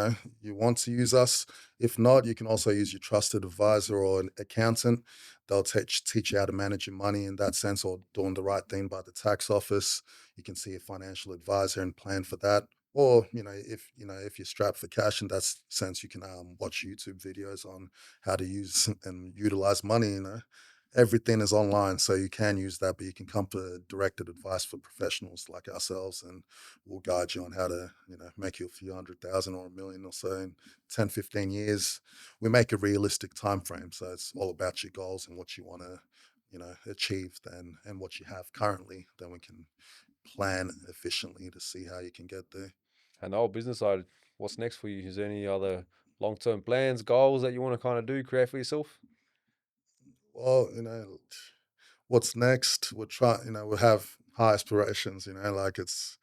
D: want to use us. If not, you can also use your trusted advisor or an accountant. They'll teach you how to manage your money in that sense, or doing the right thing by the tax office. You can see a financial advisor and plan for that. Or if you're strapped for cash in that sense, you can watch YouTube videos on how to use and utilize money. Everything is online, so you can use that, but you can come for directed advice for professionals like ourselves, and we'll guide you on how to, make you a few 100,000 or 1 million or so in 10, 15 years. We make a realistic time frame, so it's all about your goals and what you want to, achieve then, and what you have currently. Then we can plan efficiently to see how you can get there.
C: And the whole business side, what's next for you? Is there any other long-term plans, goals that you want to kind of do, create for yourself?
D: Well, what's next? We'll try, we'll have high aspirations, like it's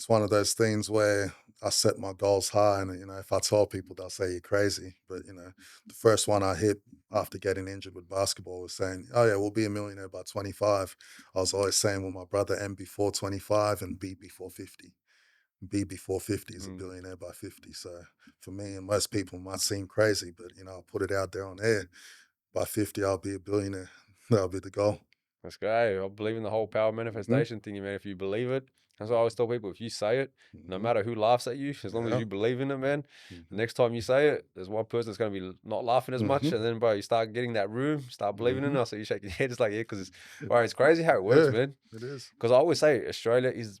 D: one of those things where I set my goals high, and if I tell people, they'll say you're crazy. But the first one I hit after getting injured with basketball was saying, "Oh yeah, we'll be a millionaire by 25." I was always saying with my brother, M before 25 and B before 50. B before 50 is a
C: Mm,
D: billionaire by 50. So for me and most people might seem crazy, but I'll put it out there on air. By 50, I'll be a billionaire. That'll be the goal.
C: that's great. I believe in the whole power
D: Hmm.
C: manifestation thing, man. If you believe it, that's what I always tell people. If you say it, no
D: Hmm.
C: matter who laughs at you, as long as
D: Yeah.
C: you believe in it, man, the
D: Hmm.
C: next time you say it, there's one person that's going to be not laughing as much.
D: Hmm.
C: And then, bro, you start getting that room, start believing in
D: Hmm.
C: it. So you shake your head, it's like, yeah, because bro, it's crazy how it works,
D: Yeah,
C: man.
D: it is.
C: Because I always say Australia is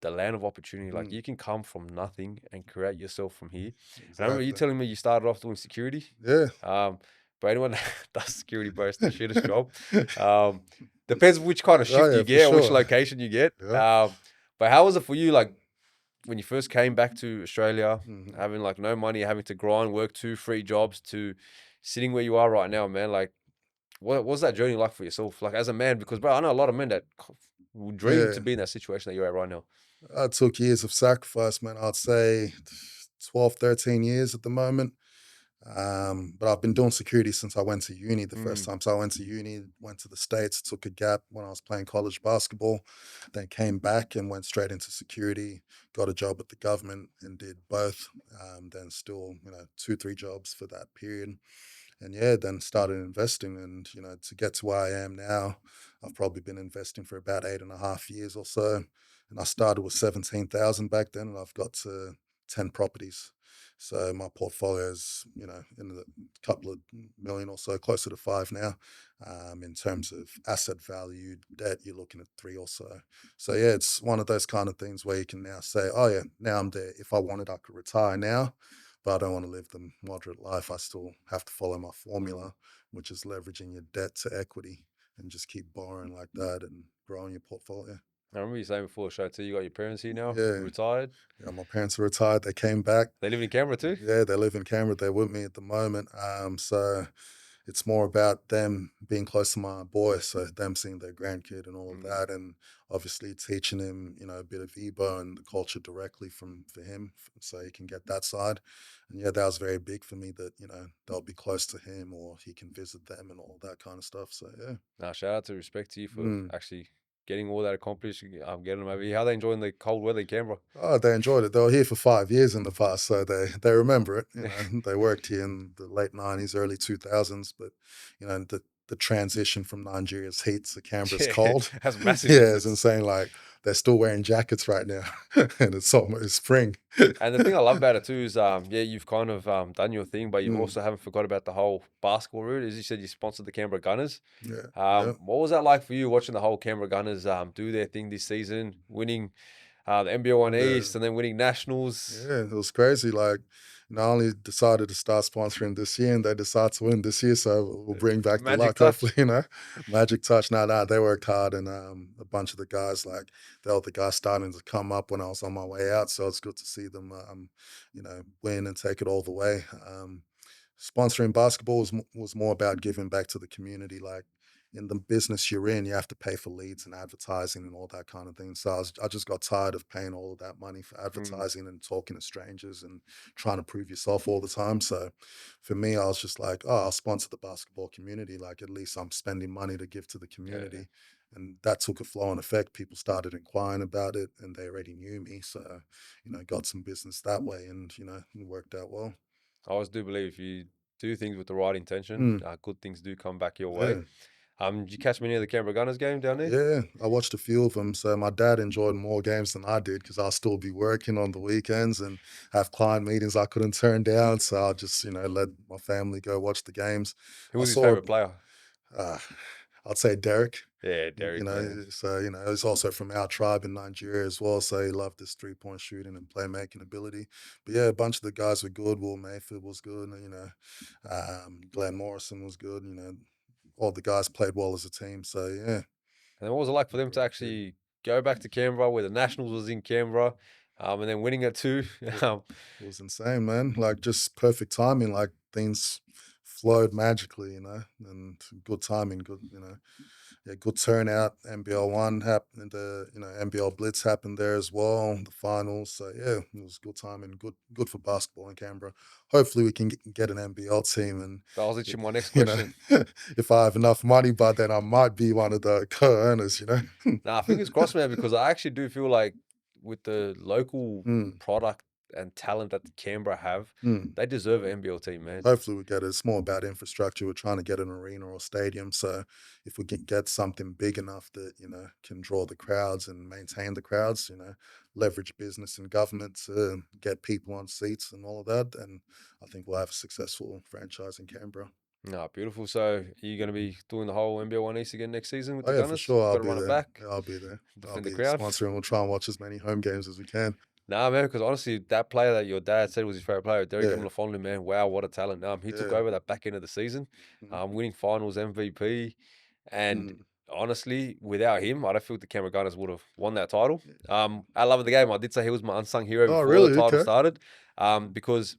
C: the land of opportunity. Like
D: Mhm.
C: you can come from nothing and create yourself from here. And I remember you
D: Exactly.
C: telling me you started off doing security.
D: Yeah.
C: Um, but anyone that does security, bro, it's the shittest job. Um, depends which kind of
D: Oh
C: shift
D: yeah,
C: you
D: for
C: get or which
D: sure.
C: location you get.
D: Yeah.
C: But how was it for you? Like when you first came back to Australia,
D: Mhm.
C: having like no money, having to grind, work 2, 3 jobs, to sitting where you are right now, man. Like, what was that journey like for yourself? Like as a man, because bro, I know a lot of men that would dream to
D: Yeah.
C: be in that situation that you're at right now.
D: I took years of sacrifice, man. I'd say 12, 13 years at the moment. But I've been doing security since I went to uni the first
C: Mm,
D: time. So I went to uni, went to the States, took a gap when I was playing college basketball, then came back and went straight into security, got a job with the government and did both. Then still, 2, 3 jobs for that period. And yeah, then started investing. And, to get to where I am now, I've probably been investing for about 8.5 years or so. And I started with 17,000 back then, and I've got to 10 properties. So my portfolio is, in the couple of million or so, closer to five now. In terms of asset value, debt, you're looking at three or so. So yeah, it's one of those kind of things where you can now say, oh yeah, now I'm there. If I wanted, I could retire now, but I don't want to live the moderate life. I still have to follow my formula, which is leveraging your debt to equity and just keep borrowing like that and growing your portfolio.
C: I remember you saying before the show too, you got your parents here now,
D: Yeah,
C: retired.
D: yeah. My parents are retired. They came back.
C: They live in Canberra too.
D: Yeah, they live in Canberra. They're with me at the moment. So it's more about them being close to my boy, so them seeing their grandkid and all of that, and obviously teaching him, a bit of Igbo and the culture directly for him, so he can get that side. And yeah, that was very big for me that they'll be close to him or he can visit them and all that kind of stuff. So yeah.
C: Now, shout out to respect to you for
D: Mm.
C: actually getting all that accomplished. Getting them over here. How they enjoying the cold weather in Canberra?
D: Oh, they enjoyed it. They were here for 5 years in the past, so they remember it. They worked here in the late '90s, early 2000s, but the transition from Nigeria's heat to Canberra's
C: Yeah,
D: cold,
C: that's massive
D: yeah, it's
C: difference.
D: insane. Like they're still wearing jackets right now, and it's almost spring.
C: And the thing I love about it too is, yeah, you've kind of done your thing, but you
D: Mm,
C: also haven't forgot about the whole basketball route. As you said, you sponsored the Canberra Gunners.
D: yeah, yeah,
C: What was that like for you watching the whole Canberra Gunners do their thing this season, winning the NBL One
D: yeah.
C: East and then winning nationals?
D: Yeah, it was crazy. Like, not only decided to start sponsoring this year, and they decided to win this year, so we'll bring back the
C: Magic
D: luck.
C: touch.
D: Hopefully, magic touch. Nah, they worked hard, and a bunch of the guys, like, they were the guys starting to come up when I was on my way out. So it's good to see them, win and take it all the way. Sponsoring basketball was more about giving back to the community. Like in the business you're in, you have to pay for leads and advertising and all that kind of thing. So I just got tired of paying all of that money for
C: Mm,
D: advertising and talking to strangers and trying to prove yourself all the time. So for me, I was just like, oh, I'll sponsor the basketball community. Like at least I'm spending money to give to the
C: yeah.
D: community. And that took a flow and effect. People started inquiring about it and they already knew me. So, got some business that way and, it worked out well.
C: I always do believe if you do things with the right intention,
D: Mm,
C: good things do come back your way.
D: yeah.
C: Did you catch many of the Canberra Gunners game down there?
D: Yeah, I watched a few of them. So my dad enjoyed more games than I did because I'll still be working on the weekends and have client meetings I couldn't turn down. So I just, let my family go watch the games.
C: Who
D: I
C: was his
D: saw,
C: favorite player?
D: uh, I'd say Derek.
C: Yeah, Derek, man.
D: So he's also from our tribe in Nigeria as well. So he loved his 3-point shooting and playmaking ability. But yeah, a bunch of the guys were good. Will Mayfield was good. Glenn Morrison was good. All the guys played well as a team. So yeah.
C: And then what was it like for them to
D: Very big.
C: actually go back to Canberra where the Nationals was in Canberra, and then winning it too? um,
D: It was insane, man. Like just perfect timing. Like things flowed magically, and good timing. Good, yeah, good turnout. NBL one happened. The NBL Blitz happened there as well. The finals. So yeah, it was good timing. Good for basketball in Canberra. Hopefully we can get an NBL team, and
C: that was literally my next
D: you know,
C: question.
D: if I have enough money, by then I might be one of the co-owners.
C: Nah, fingers crossed, man, because I actually do feel like with the local
D: Mm,
C: product and talent that the Canberra have,
D: mm.
C: they deserve an NBL team, man.
D: Hopefully we get it. It's more about infrastructure. We're trying to get an arena or stadium. So if we can get something big enough that, can draw the crowds and maintain the crowds, leverage business and government to get people on seats and all of that, then I think we'll have a successful franchise in Canberra.
C: Nah, beautiful. So, are you going to be doing the whole NBL One East again next season with
D: Oh
C: the
D: yeah, for
C: Gunners?
D: sure. I'll
C: Got to
D: be
C: run it
D: there.
C: back,
D: Yeah, I'll be there. I'll
C: defend the
D: be
C: crowd.
D: sponsoring. We'll try and watch as many home games as we can.
C: Nah, man, because honestly, that player that your dad said was his favorite player, Derek
D: Yeah.
C: Emlafonlu, man, wow, what a talent. He took
D: Yeah.
C: over that back end of the season,
D: Mhm.
C: winning finals MVP. And
D: Mm.
C: honestly, without him, I don't feel the Canberra Gunners would have won that title. I love the game. I did say he was my unsung hero
D: Oh,
C: before the
D: really?
C: title
D: Okay.
C: started, because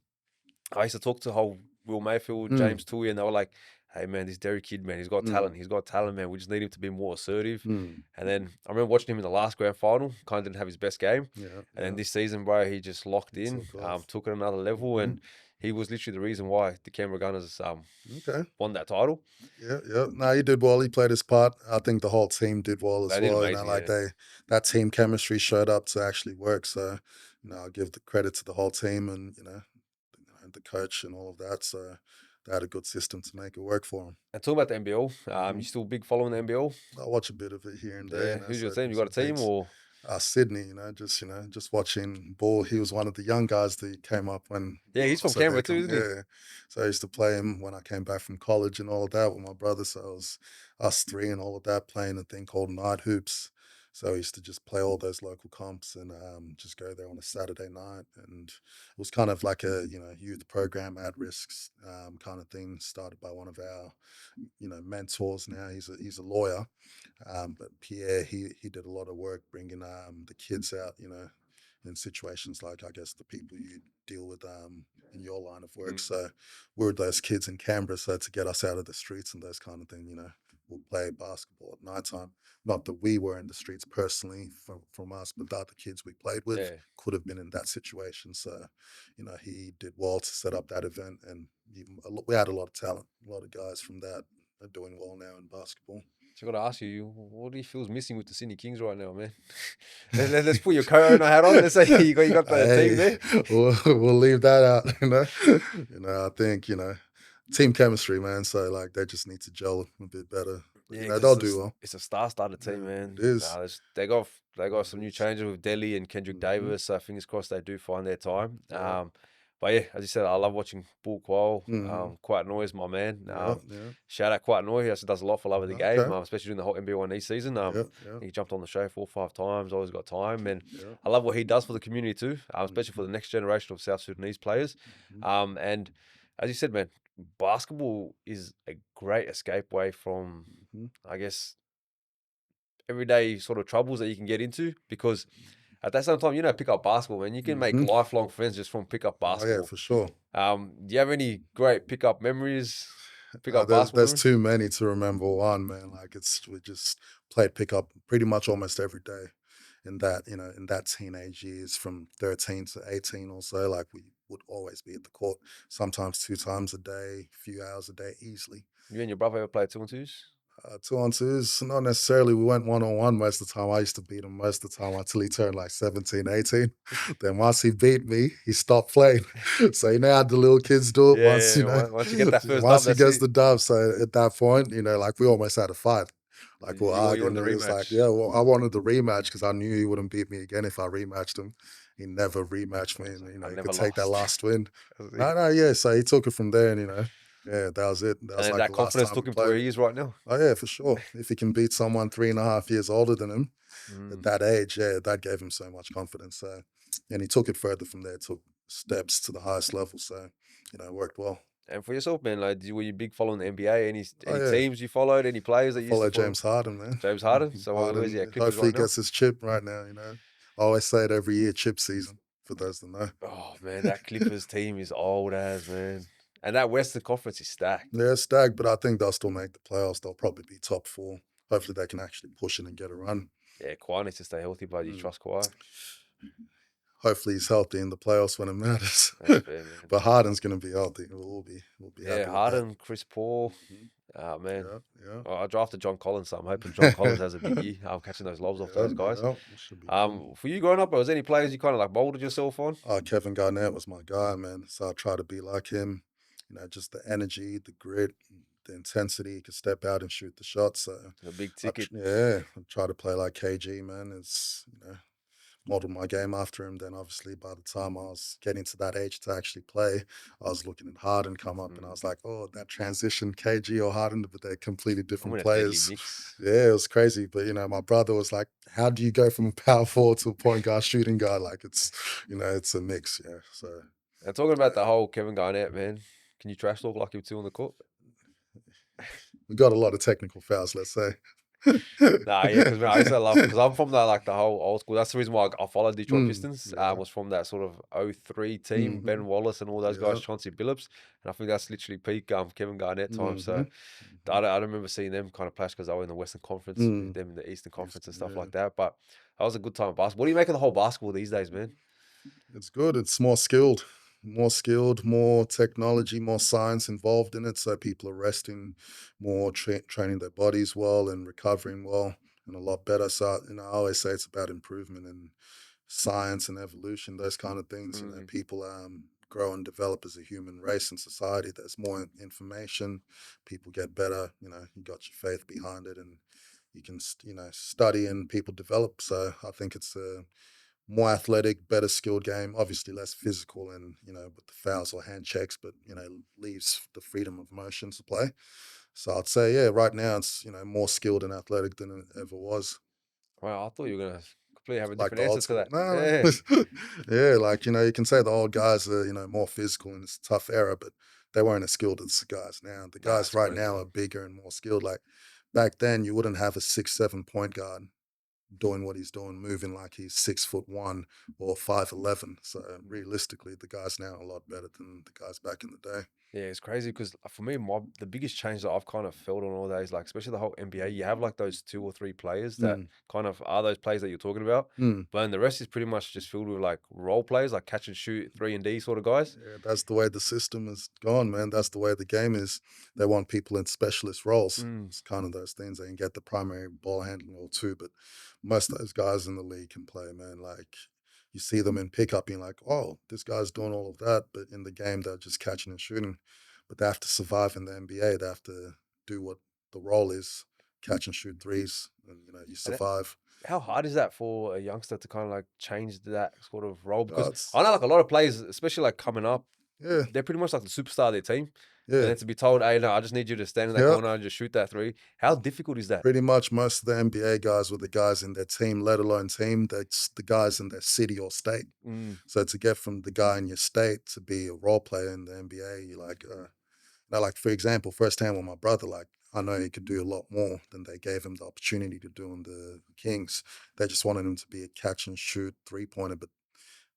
C: I used to talk to whole Will Mayfield,
D: Mm.
C: James Tui, and they were like, "Hey man, this Derek kid, man, he's got talent.
D: Mm.
C: He's got talent, man. We just need him to be more assertive."
D: Mm.
C: And then I remember watching him in the last grand final. Kind of didn't have his best game,
D: Yeah.
C: and then
D: Yeah.
C: this season, bro, he just locked
D: He
C: in,
D: took off.
C: took it another level,
D: Mhm.
C: and he was literally the reason why the Canberra Gunners
D: Okay.
C: won that title.
D: Yeah, yeah. No, he did well. He played his part. I think the whole team did well as
C: They did
D: well.
C: amazing,
D: Like
C: yeah.
D: that team chemistry showed up to actually work. So, I'll give the credit to the whole team and the coach and all of that. So they had a good system to make it work for them.
C: And talking about the NBL, you
D: Mhm.
C: still big following the NBL?
D: I watch a bit of it here and there.
C: Yeah. Who's your team?
D: Certain
C: You got a
D: some
C: team
D: peaks.
C: or?
D: Sydney, just watching ball. He was one of the young guys that came up when
C: Yeah, he's from
D: also
C: Canberra
D: they
C: too,
D: come.
C: isn't he?
D: Yeah, so I used to play him when I came back from college and all of that with my brother. So it was us three and all of that playing a thing called night hoops. So I used to just play all those local comps and just go there on a Saturday night. And it was kind of like a youth program at risks kind of thing started by one of our mentors. Now he's a lawyer, but Pierre, he did a lot of work bringing the kids out, in situations like, I guess, the people you deal with in your line of work. So we're those kids in Canberra. So to get us out of the streets and those kind of thing, we'll play basketball at night time. Not that we were in the streets personally from us, but the other kids we played with
C: Yeah.
D: could have been in that situation. So, he did well to set up that event, and we had a lot of talent. A lot of guys from that are doing well now in basketball.
C: So I got to ask you, what do you feel is missing with the Sydney Kings right now, man? Let's put your co-owner hat on. Let's say you got the team there.
D: We'll leave that out. I think team chemistry, man. So like they just need to gel a bit better.
C: Yeah,
D: They'll do well.
C: It's a star-studded team, man.
D: It is.
C: They got some new changes with Delhi and Kendrick Davis. So fingers crossed they do find their time.
D: Yeah.
C: But yeah, as you said, I love watching Bull Qual.
D: Mhm.
C: Quite Noy's my man.
D: Yeah.
C: Shout out Quite Noy. He actually does a lot for love of the game,
D: Okay.
C: especially during the whole NBA 1 East season.
D: Yeah.
C: He jumped on the show 4 or 5 times. Always got time, and
D: Yeah.
C: I love what he does for the community too, especially for the next generation of South Sudanese players.
D: Mhm.
C: And as you said, man, basketball is a great escape way from,
D: Mhm.
C: I guess, everyday sort of troubles that you can get into, because at that same time, pick up basketball, man. You can make
D: Mhm.
C: lifelong friends just from pick up
D: Oh,
C: basketball.
D: yeah, for sure.
C: Do you have any great pick up memories? Pick up basketball
D: There's
C: memories?
D: too many to remember one, man. Like we just played pickup pretty much almost every day in that teenage years from 13 to 18 or so. Like we would always be at the court, sometimes 2 times a day, a few hours a day easily.
C: You and your brother ever played 2-on-2s?
D: 2-on-2s, not necessarily. We went 1-on-1 most of the time. I used to beat him most of the time until he turned like 17, 18. Then once he beat me, he stopped playing. So you know how the little kids do it. Once you
C: get that first
D: once
C: dub,
D: he gets
C: that's
D: the dub. So at that point, like we almost had a fight. Like we're
C: You want
D: arguing.
C: the
D: And it's like,
C: rematch.
D: yeah, well, I wanted the rematch because I knew he wouldn't beat me again if I rematched him. He never rematched me, and
C: I
D: he
C: never
D: could take that
C: lost.
D: last win.
C: And
D: No, yeah. So he took it from there, and yeah, that was it. That was
C: then
D: like
C: that
D: the last
C: confidence
D: time
C: took
D: we
C: him to where
D: played.
C: he is right now.
D: Oh yeah, for sure. If he can beat someone 3.5 years older than him at
C: Mm.
D: that age, yeah, that gave him so much confidence. So, and he took it further from there, took steps to the highest level. So, it worked well.
C: And for yourself, man, like, were you big following the NBA? Any
D: Oh yeah,
C: teams you followed? Any players that you used
D: follow
C: to follow?
D: James Harden, man.
C: James Harden. So where's he
D: Harden.
C: at? Clippers
D: Hopefully,
C: right
D: he
C: now?
D: gets his chip right now. I always say it every year, chip season. For those that know.
C: Oh man, that Clippers team is old as, man. And that Western Conference is stacked.
D: They're stacked, but I think they'll still make the playoffs. They'll probably be top 4. Hopefully, they can actually push it and get a run.
C: Yeah, Kawhi needs to stay healthy, but you trust Kawhi?
D: Hopefully he's healthy in the playoffs when it matters.
C: That's fair, man.
D: But Harden's going to be healthy. We'll be
C: Yeah,
D: happy with
C: Harden, Chris Paul.
D: that.
C: Man.
D: Yeah.
C: I drafted John Collins, so I'm hoping John Collins has a big year. I'm catching those lobs off those guys.
D: Yeah, should be good.
C: For you growing up, was there any players you kind of like molded yourself on?
D: Kevin Garnett was my guy, man. So I try to be like him. Just the energy, the grit, the intensity. He could step out and shoot the shot. So
C: A big ticket.
D: I try to play like KG, man. It's modeled my game after him. Then obviously by the time I was getting to that age to actually play, I was looking at Harden come up and I was like, oh, that transition, KG or Harden, but they're completely different players. Yeah, it was crazy. But my brother was like, how do you go from a power forward to a point guard, shooting guard? Like it's it's a mix, yeah. So
C: and talking about the whole Kevin Garnett, man, can you trash talk like you two on the court?
D: we got a lot of technical fouls, let's say.
C: Nah, yeah, because I used to love, because I'm from the whole old school. That's the reason why I followed Detroit Pistons. Was from that sort of 03 team, Ben Wallace and all those guys, Chauncey Billups, and I think that's literally peak Kevin Garnett time. So I don't remember seeing them kind of clash because they were in the Western Conference, with them in the Eastern Conference and stuff like that. But that was a good time of basketball. What do you make of the whole basketball these days, man?
D: It's good. It's more skilled, more technology, more science involved in it. So people are resting more, training their bodies well and recovering well and a lot better. So, I always say it's about improvement and science and evolution, those kind of things. People grow and develop as a human race and society. There's more information. People get better. You got your faith behind it and you can, study and people develop. So I think it's a more athletic, better skilled game. Obviously less physical and, with the fouls or hand checks, but, leaves the freedom of motion to play. So I'd say, yeah, right now it's, more skilled and athletic than it ever was.
C: Wow, I thought you were going to completely have a
D: Like
C: different
D: the
C: answer
D: old
C: to
D: school.
C: that.
D: No. Yeah, like, you can say the old guys are, more physical and it's a tough era, but they weren't as skilled as the guys now. The guys right now are bigger and more skilled. Like back then you wouldn't have a 6-7 point guard doing what he's doing, moving like he's 6'1" or 5'11". So realistically, the guy's now a lot better than the guys back in the day.
C: Yeah, it's crazy because for me, the biggest change that I've kind of felt on all days, like especially the whole NBA, you have like those 2 or 3 players that kind of are those players that you're talking about,
D: Mm.
C: but then the rest is pretty much just filled with like role players, like catch and shoot, 3 and D sort of guys.
D: Yeah, that's the way the system has gone, man. That's the way the game is. They want people in specialist roles. It's kind of those things. They can get the primary ball handling or two, but most of those guys in the league can play, man. Like you see them in pickup, being like, oh, this guy's doing all of that, but in the game they're just catching and shooting. But they have to survive in the NBA. They have to do what the role is, catch and shoot threes, and you
C: And
D: survive.
C: how hard is that for a youngster to kind of like change that sort of role? Because
D: It's,
C: I know like a lot of players, especially like coming up,
D: yeah,
C: they're pretty much like the superstar of their team. And
D: yeah.
C: then to be told, hey, no, I just need you to stand in that
D: Yeah.
C: corner and just shoot that three. How difficult is that?
D: Pretty much most of the NBA guys were the guys in their team, let alone team, that's the guys in their city or state. So to get from the guy in your state to be a role player in the NBA, you're like, like for example, firsthand with my brother, like I know he could do a lot more than they gave him the opportunity to do in the Kings. They just wanted him to be a catch and shoot 3-pointer, but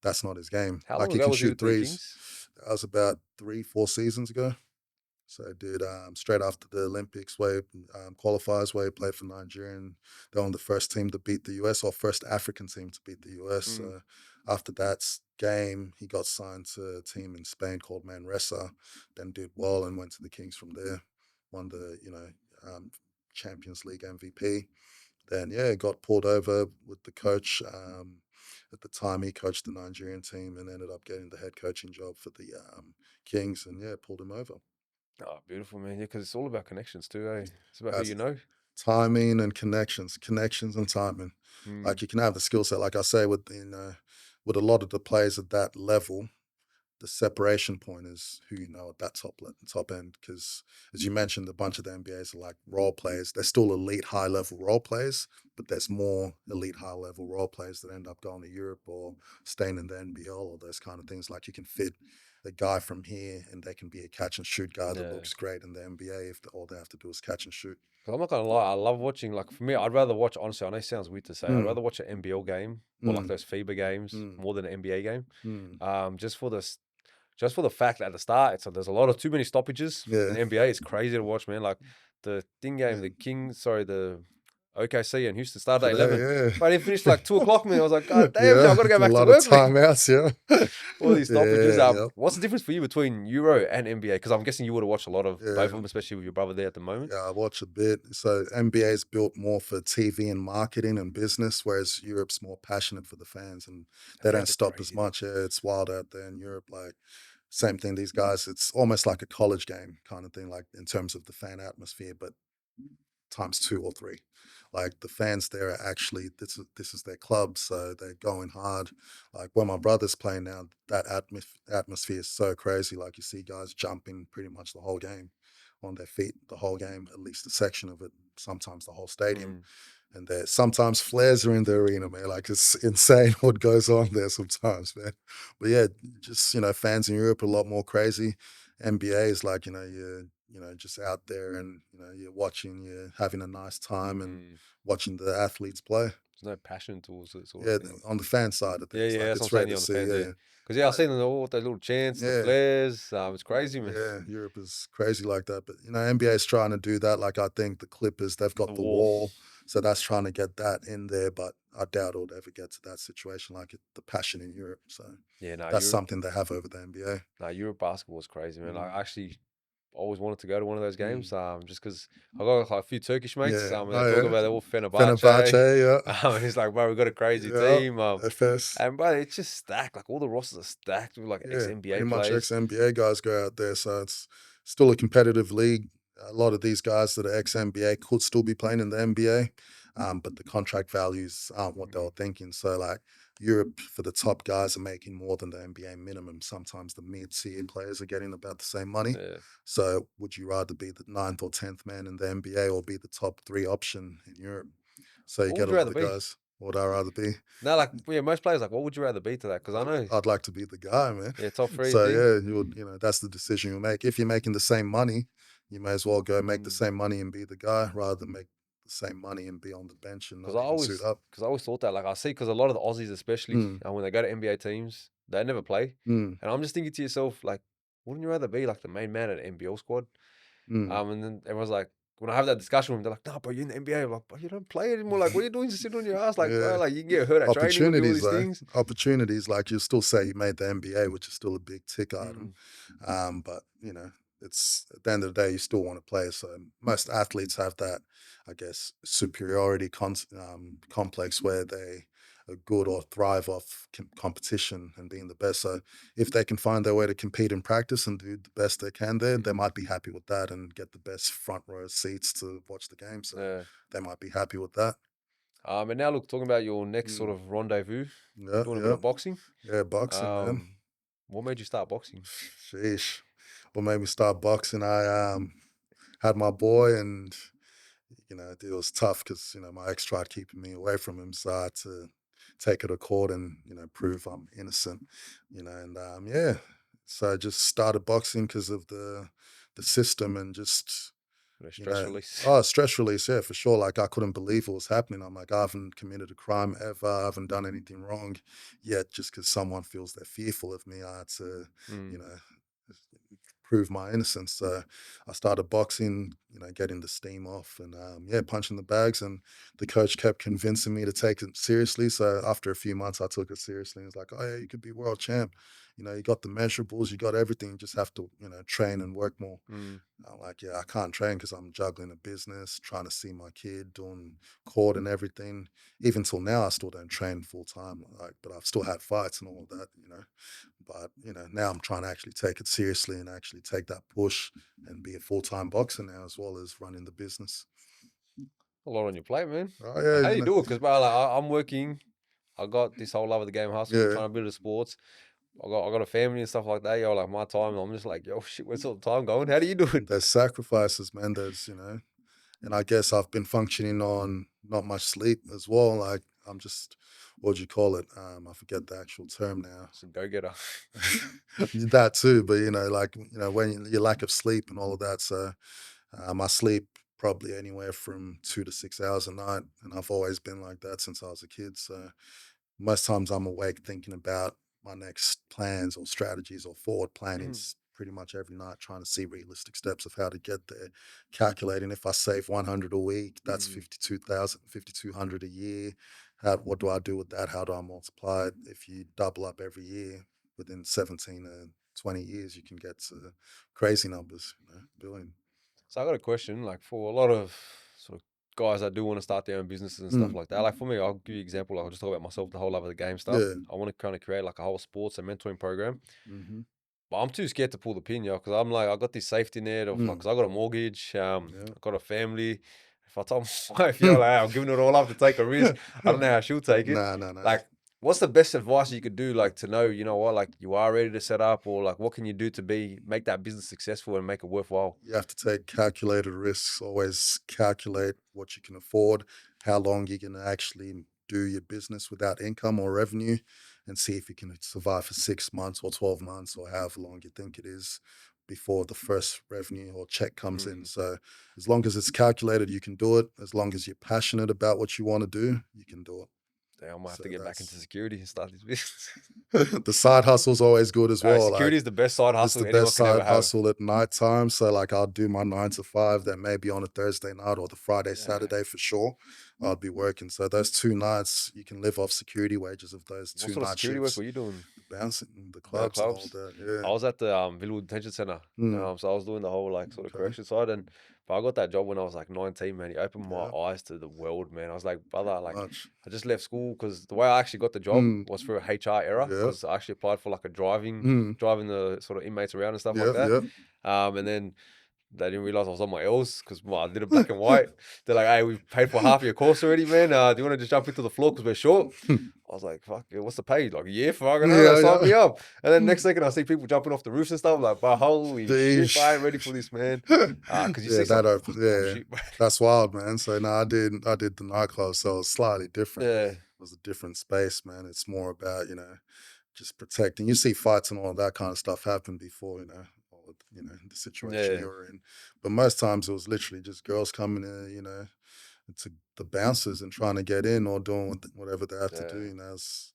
D: that's not his game.
C: How
D: Like
C: long
D: he
C: ago
D: can
C: was he
D: shoot
C: with the
D: threes.
C: Kings?
D: That was about 3-4 seasons ago. So I did straight after the Olympics where qualifiers where he played for Nigeria, and they were the first team to beat the US, or first African team to beat the US. So after that game, he got signed to a team in Spain called Manresa, then did well and went to the Kings from there, won the Champions League MVP. Then got pulled over with the coach. At the time, he coached the Nigerian team and ended up getting the head coaching job for the Kings, and pulled him over.
C: Oh, beautiful, man. Yeah, because it's all about connections too, eh? It's about
D: That's
C: who you know.
D: timing and connections and timing. Like you can have the skill set, like I say, with with a lot of the players at that level, the separation point is who you know at that top end. Because as you mentioned, a bunch of the NBAs are like role players. They're still elite high level role players, but there's more elite high level role players that end up going to Europe or staying in the NBL or those kind of things. Like you can fit a guy from here and they can be a catch and shoot guy that looks great in the NBA if all they have to do is catch and shoot.
C: 'Cause I'm not gonna lie, I love watching. Like for me, I'd rather watch. Honestly, I know it sounds weird to say. I'd rather watch an NBL game or like those FIBA games more than an NBA game. Just for the fact that at the start, there's a lot of too many stoppages.
D: Yeah.
C: In the NBA, it's crazy to watch, man. Like the thing game, the OKC and Houston started at 11.
D: Yeah.
C: But it finished like 2 o'clock, man. I was like, God damn, I've got to go back
D: a
C: to
D: lot
C: work.
D: of timeouts, yeah.
C: All these stoppages.
D: Yep.
C: What's the difference for you between Euro and NBA? Because I'm guessing you would have watched a lot of both of them, especially with your brother there at the moment.
D: Yeah, I watch a bit. So NBA is built more for TV and marketing and business, whereas Europe's more passionate for the fans, and they don't stop as much. Yeah, it's wild out there in Europe. Like same thing. These guys, it's almost like a college game kind of thing, like in terms of the fan atmosphere, but times 2 or 3. Like the fans there are actually this is their club, so they're going hard. Like when my brother's playing now, that atmosphere is so crazy. Like you see guys jumping pretty much the whole game on their feet, the whole game, at least a section of it, sometimes the whole stadium. And there sometimes flares are in the arena, man. Like it's insane what goes on there sometimes, man. But yeah, just fans in Europe are a lot more crazy. NBA is like, you're just out there and you're watching, you're having a nice time and watching the athletes play.
C: There's no passion towards it.
D: On the fan side of things.
C: Yeah,
D: like,
C: that's
D: it's
C: what I'm
D: rare
C: saying.
D: to
C: On the
D: see.
C: fans, because I've seen them all with those little chants, the flares. It's crazy, man.
D: Yeah, Europe is crazy like that. But NBA is trying to do that. Like I think the Clippers, they've got the wall. So that's trying to get that in there, but I doubt it'll ever get to that situation like the passion in Europe. So that's something they have over the NBA.
C: No, Europe basketball is crazy, man. Like, I actually always wanted to go to one of those games, just because I got like, a few Turkish mates. They talk about they're all Fenerbahce. And he's like, bro, we got a crazy team. And bro, it's just stacked. Like all the rosters are stacked with like ex-NBA
D: pretty
C: players.
D: much ex-NBA guys go out there, so it's still a competitive league. A lot of these guys that are ex-NBA could still be playing in the NBA, but the contract values aren't what they were thinking. So like Europe, for the top guys, are making more than the NBA minimum. Sometimes the mid-tier players are getting about the same money. So would you rather be the 9th or 10th man in the NBA or be the top 3 option in Europe? So you get a lot of guys. What would I rather be?
C: No, like most players like, what would you rather be to that? Because I know
D: I'd like to be the guy, man.
C: Yeah, top 3.
D: So you would, that's the decision you make. If you're making the same money, you may as well go make the same money and be the guy rather than make the same money and be on the bench and
C: Because
D: not even suit up.
C: I always thought that. Like I see, because a lot of the Aussies, especially when they go to NBA teams, they never play.
D: Mm,
C: And I'm just thinking to yourself, like, wouldn't you rather be like the main man at an NBL squad?
D: mm.
C: And then everyone's like, when I have that discussion with them, they're like, "No, but you're in the NBA." I'm like, "But you don't play anymore. Like, what are you doing? Just sitting on your ass, like, bro.
D: Yeah.
C: Like, you can get hurt at training and do all
D: Opportunities,
C: these
D: though.
C: things."
D: Opportunities, like you still say you made the NBA, which is still a big tick item.
C: Mm.
D: But it's at the end of the day, you still want to play. So most athletes have that, I guess, superiority complex where they are good or thrive off competition and being the best. So if they can find their way to compete in practice and do the best they can there, they might be happy with that and get the best front row seats to watch the game. So
C: Yeah.
D: they might be happy with that.
C: And now look, talking about your next sort of rendezvous,
D: Yeah,
C: doing a bit
D: yeah,
C: of boxing.
D: yeah. Boxing, man.
C: What made you start boxing?
D: Sheesh. What made me start boxing? I had my boy, and it was tough because my ex tried keeping me away from him, so I had to take it to court and prove I'm innocent. And yeah, so I just started boxing because of the system and just
C: A stress release.
D: oh, stress release, yeah, for sure. Like I couldn't believe what was happening. I'm like, I haven't committed a crime ever. I haven't done anything wrong yet. Just because someone feels they're fearful of me, I had to, you know, prove my innocence. So I started boxing, getting the steam off and yeah, punching the bags. And the coach kept convincing me to take it seriously. So after a few months, I took it seriously. It was like, oh yeah, you could be world champ. You got the measurables, you got everything. You just have to, train and work more. I'm like, yeah, I can't train because I'm juggling a business, trying to see my kid, doing court and everything. Even till now, I still don't train full time. But I've still had fights and all of that. But now I'm trying to actually take it seriously and actually take that push and be a full-time boxer now as well as running the business.
C: A lot on your plate, man.
D: Oh yeah,
C: How do you do it? Because, bro, like, I'm working. I got this whole love of the game hustle,
D: Yeah.
C: trying to build a sports. I got a family and stuff like that. Yo, like my time, I'm just like, yo, shit, where's all the time going? How do you do it?
D: There's sacrifices, man. And I guess I've been functioning on not much sleep as well. Like I'm just, what do you call it? I forget the actual term now.
C: It's a go-getter.
D: That too, but when your lack of sleep and all of that. So I sleep probably anywhere from 2 to 6 hours a night, and I've always been like that since I was a kid. So most times I'm awake thinking about my next plans or strategies or forward planning pretty much every night, trying to see realistic steps of how to get there, calculating if I save 100 a week, that's 5,200 a year. What do I do with that? How do I multiply it? If you double up every year within 17 to 20 years, you can get to crazy numbers, billion.
C: So I got a question, like for a lot of sort of guys that do want to start their own businesses and stuff like that. Like for me, I'll give you an example. I'll just talk about myself, the whole love of the game stuff.
D: Yeah.
C: I want to kind of create like a whole sports and mentoring program.
D: Mm-hmm.
C: But I'm too scared to pull the pin, yo, because I'm like, I got this safety net of like, because I got a mortgage, I got a family. If I tell my wife, yo, like, I'm giving it all up to take a risk, I don't know how she'll take it.
D: No.
C: Like, what's the best advice you could do, like, to know, you know what, like, you are ready to set up, or like, what can you do to make that business successful and make it worthwhile?
D: You have to take calculated risks. Always calculate what you can afford, how long you can actually do your business without income or revenue, and see if you can survive for 6 months or 12 months or however long you think it is before the first revenue or check comes in. So as long as it's calculated, you can do it. As long as you're passionate about what you want to do, you can do it.
C: Damn, I might have to get back into security and start this business.
D: The side hustle's always good as well.
C: Security is the best side hustle.
D: It's the best side hustle at night time. So like I'll do my 9 to 5, then maybe on a Thursday night or the Friday, Saturday for sure, I'll be working. So those 2 nights you can live off security wages of those
C: What
D: 2
C: sort of
D: night
C: security
D: shifts.
C: work were you doing?
D: Bouncing the clubs and all that. Yeah.
C: I was at the Villwood Detention Center. So I was doing the whole like sort of correction side, and but I got that job when I was like 19, man. It opened my eyes to the world, man. I was like, brother, like I just left school because the way I actually got the job was through a HR error because I actually applied for like a driving the sort of inmates around and stuff like that. And then they didn't realize I was on my L's because I did it black and white. They're like, hey, we've paid for half your course already, man. Do you want to just jump into the floor because we're short? I was like, fuck, what's the pay? Like, yeah, fucking hell, sign me up. And then next second, I see people jumping off the roofs and stuff. I'm like, but holy shit, I ain't ready for this, man. Because you see
D: that
C: something.
D: opens, that's wild, man. So I did the nightclub, so it's slightly different.
C: Yeah.
D: It was a different space, man. It's more about, just protecting. You see fights and all that kind of stuff happen before, the situation you're in. But most times it was literally just girls coming in, the bouncers and trying to get in or doing whatever they have to do.
C: Yeah.
D: You know, it's,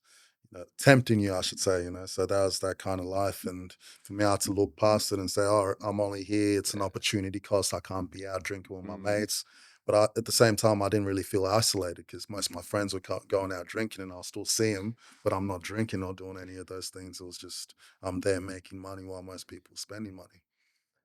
D: tempting you, I should say. So that was that kind of life, and for me, I had to look past it and say, "Oh, I'm only here. It's an opportunity cost. I can't be out drinking with my mates." But at the same time, I didn't really feel isolated because most of my friends were going out drinking, and I'll still see them, but I'm not drinking or doing any of those things. It was just I'm there making money while most people are spending money.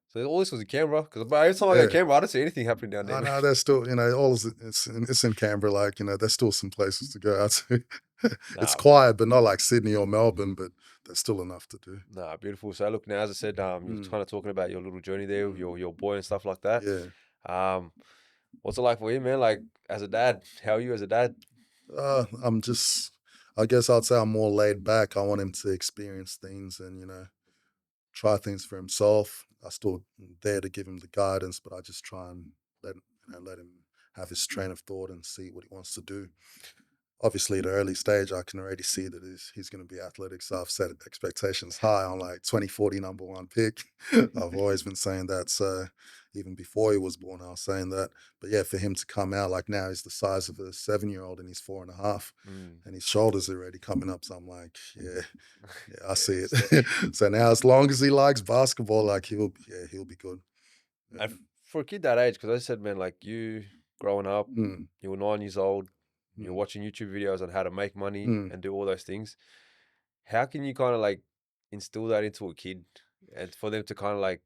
C: So all this was in Canberra, because every time I go to
D: Yeah.
C: Canberra, I don't see anything happening down there.
D: I
C: man.
D: know there's still, it's in Canberra. Like, there's still some places to go out to. It's
C: Nah.
D: quiet, but not like Sydney or Melbourne. But there's still enough to do.
C: Nah, beautiful. So look, now as I said, you're kind of talking about your little journey there with your boy and stuff like that.
D: Yeah.
C: What's it like for you, man? Like as a dad, how are you as a dad?
D: I'm just, I guess I'd say I'm more laid back. I want him to experience things and, try things for himself. I still there to give him the guidance, but I just try and let him have his train of thought and see what he wants to do. Obviously, at an early stage, I can already see that he's going to be athletic. So I've set expectations high on like 2040 number one pick. I've always been saying that. So even before he was born, I was saying that. But yeah, for him to come out like now, he's the size of a 7-year-old and he's 4.5, and his shoulders are already coming up. So I'm like, yeah, I see it. So now, as long as he likes basketball, like he'll be good.
C: And for a kid that age, because I said, man, like you growing up, you were 9 years old, you're watching YouTube videos on how to make money and do all those things. How can you kind of like instill that into a kid and for them to kind of like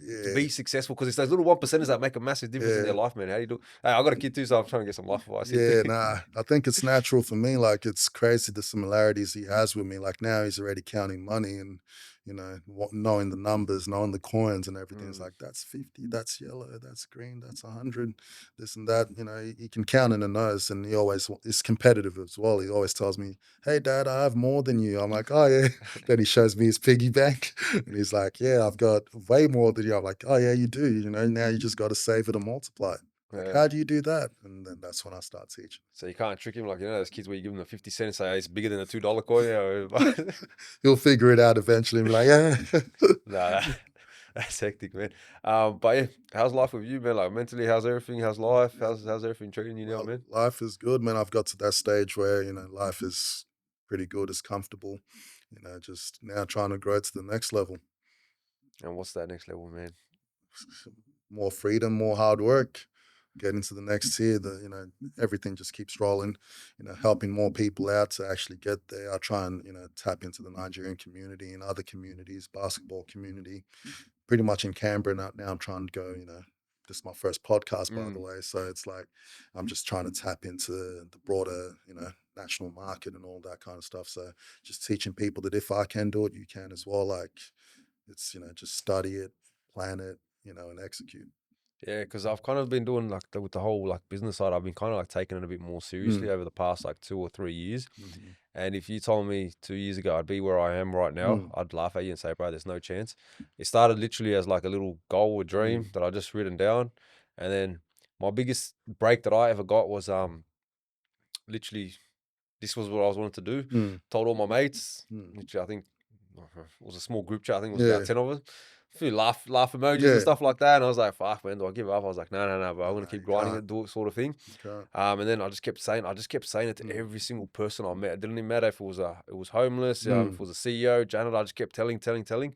C: to be successful? Because it's those little 1%ers that make a massive difference in their life, man. How do you do? Hey, I got a kid too, so I'm trying to get some life advice.
D: Yeah, nah. I think it's natural for me. Like it's crazy the similarities he has with me. Like now he's already counting money and knowing the numbers, knowing the coins and everything. It's like that's 50, that's yellow, that's green, that's 100, this and that. He can count in the nose, and he always is competitive as well. He always tells me, "Hey, Dad, I have more than you." I'm like, "Oh yeah." Then he shows me his piggy bank, and he's like, "Yeah, I've got way more than you." I'm like, "Oh yeah, you do. Now you just got to save it and multiply it." Like, how do you do that? And then that's when I start teaching.
C: So you can't trick him like, those kids where you give them the 50 cents, say, hey, it's bigger than a $2 coin.
D: He'll figure it out eventually and be like, yeah.
C: Nah, that's hectic, man. But yeah, how's life with you, man? Like mentally, how's everything? How's life? How's everything treating you now, man?
D: Life is good, man. I've got to that stage where, life is pretty good, it's comfortable. Just now trying to grow to the next level.
C: And what's that next level, man?
D: More freedom, more hard work. Getting to the next tier, everything just keeps rolling. Helping more people out to actually get there. I try and tap into the Nigerian community and other communities, basketball community. Pretty much in Canberra now. I'm trying to go. This is my first podcast, by the way. So it's like I'm just trying to tap into the broader, national market and all that kind of stuff. So just teaching people that if I can do it, you can as well. Like it's just study it, plan it, and execute.
C: Yeah, because I've kind of been doing like with the whole like business side, I've been kind of like taking it a bit more seriously over the past like 2 or 3 years. And if you told me 2 years ago I'd be where I am right now, I'd laugh at you and say, bro, there's no chance. It started literally as like a little goal or dream that I just written down. And then my biggest break that I ever got was literally this was what I was wanting to do. Told all my mates, literally I think it was a small group chat, I think it was about 10 of us. A few laugh emojis and stuff like that. And I was like, fuck, man, do I give up? I was like, no, bro, I'm going to keep grinding it, do it sort of thing. And then I just kept saying it to every single person I met. It didn't even matter if it was homeless, if it was a CEO, janitor, I just kept telling. And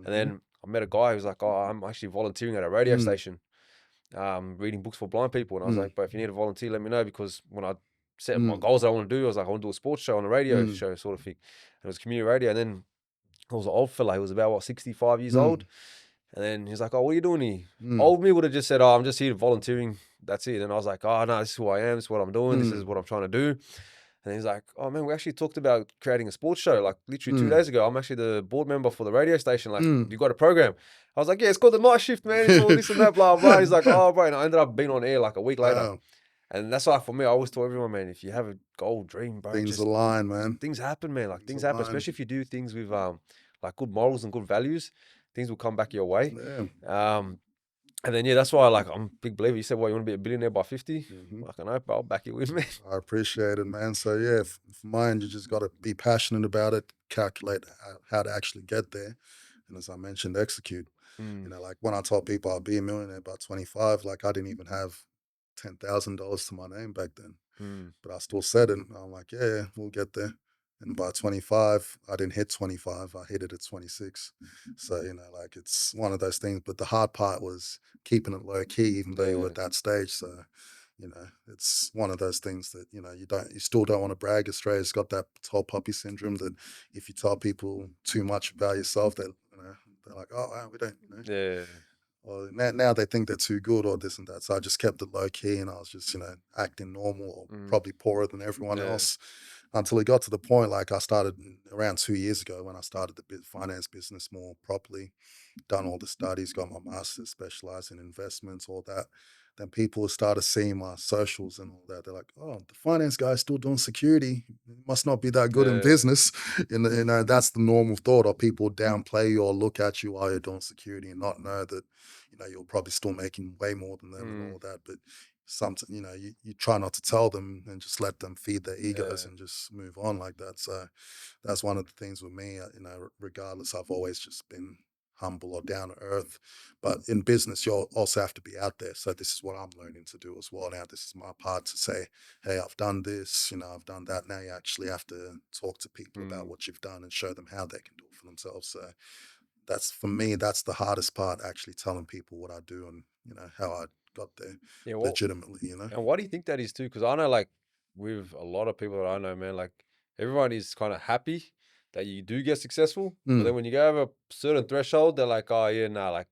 C: then I met a guy who was like, oh, I'm actually volunteering at a radio station, reading books for blind people. And I was like, but if you need a volunteer, let me know, because when I set my goals that I want to do, I was like, I want to do a sports show on a radio show sort of thing. And it was community radio. And then I was an old fella. He was about, 65 years old. And then he's like, oh, what are you doing here? Old me would have just said, oh, I'm just here volunteering. That's it. And I was like, oh, no, this is who I am. This is what I'm doing. This is what I'm trying to do. And he's like, oh, man, we actually talked about creating a sports show like literally 2 days ago. I'm actually the board member for the radio station. Like, you got a program? I was like, yeah, it's called The Night Shift, man. It's all this and that, blah, blah. He's like, oh, bro. And I ended up being on air like a week later. And that's why for me, I always tell everyone, man, if you have a goal, dream, bro.
D: Things align, man.
C: Things happen, man. Like things happen, especially if you do things with like good morals and good values, things will come back your way. And then that's why like I'm a big believer. You said, well, you want to be a billionaire by 50? Like, I know, but I'll back you with me.
D: I appreciate it, man. So yeah, for mine, you just got to be passionate about it, calculate how to actually get there, and as I mentioned, execute. Like when I told people I'll be a millionaire by 25, like I didn't even have $10,000 to my name back then.
C: Mm.
D: But I still said it. I'm like, yeah, we'll get there. And by 25, I didn't hit 25. I hit it at 26. So, like it's one of those things. But the hard part was keeping it low key, even though you were
C: Yeah.
D: at that stage. So, it's one of those things that, you still don't want to brag. Australia's got that tall poppy syndrome that if you tell people too much about yourself, they're like, oh, wow, we don't,
C: Yeah.
D: or now they think they're too good or this and that. So I just kept it low key and I was just, acting normal or probably poorer than everyone else until it got to the point like I started around 2 years ago when I started the finance business more properly, done all the studies, got my master's, specialized in investments, all that. Then people started seeing my socials and all that. They're like, oh, the finance guy's still doing security. He must not be that good in
C: Yeah.
D: business. That's the normal thought, or people downplay you or look at you while you're doing security and not know that, you're probably still making way more than them and all that. But something, you try not to tell them and just let them feed their egos and just move on like that. So that's one of the things with me, regardless, I've always just been humble or down to earth. But in business, you also have to be out there. So this is what I'm learning to do as well. Now, this is my part to say, hey, I've done this, I've done that. Now you actually have to talk to people about what you've done and show them how they can do it for themselves. So that's, for me, that's the hardest part, actually telling people what I do and, how I got there legitimately,
C: And why do you think that is too? Because I know, like, with a lot of people that I know, man, like, everyone is kind of happy that you do get successful. But then when you go over a certain threshold, they're like, oh, yeah, nah, like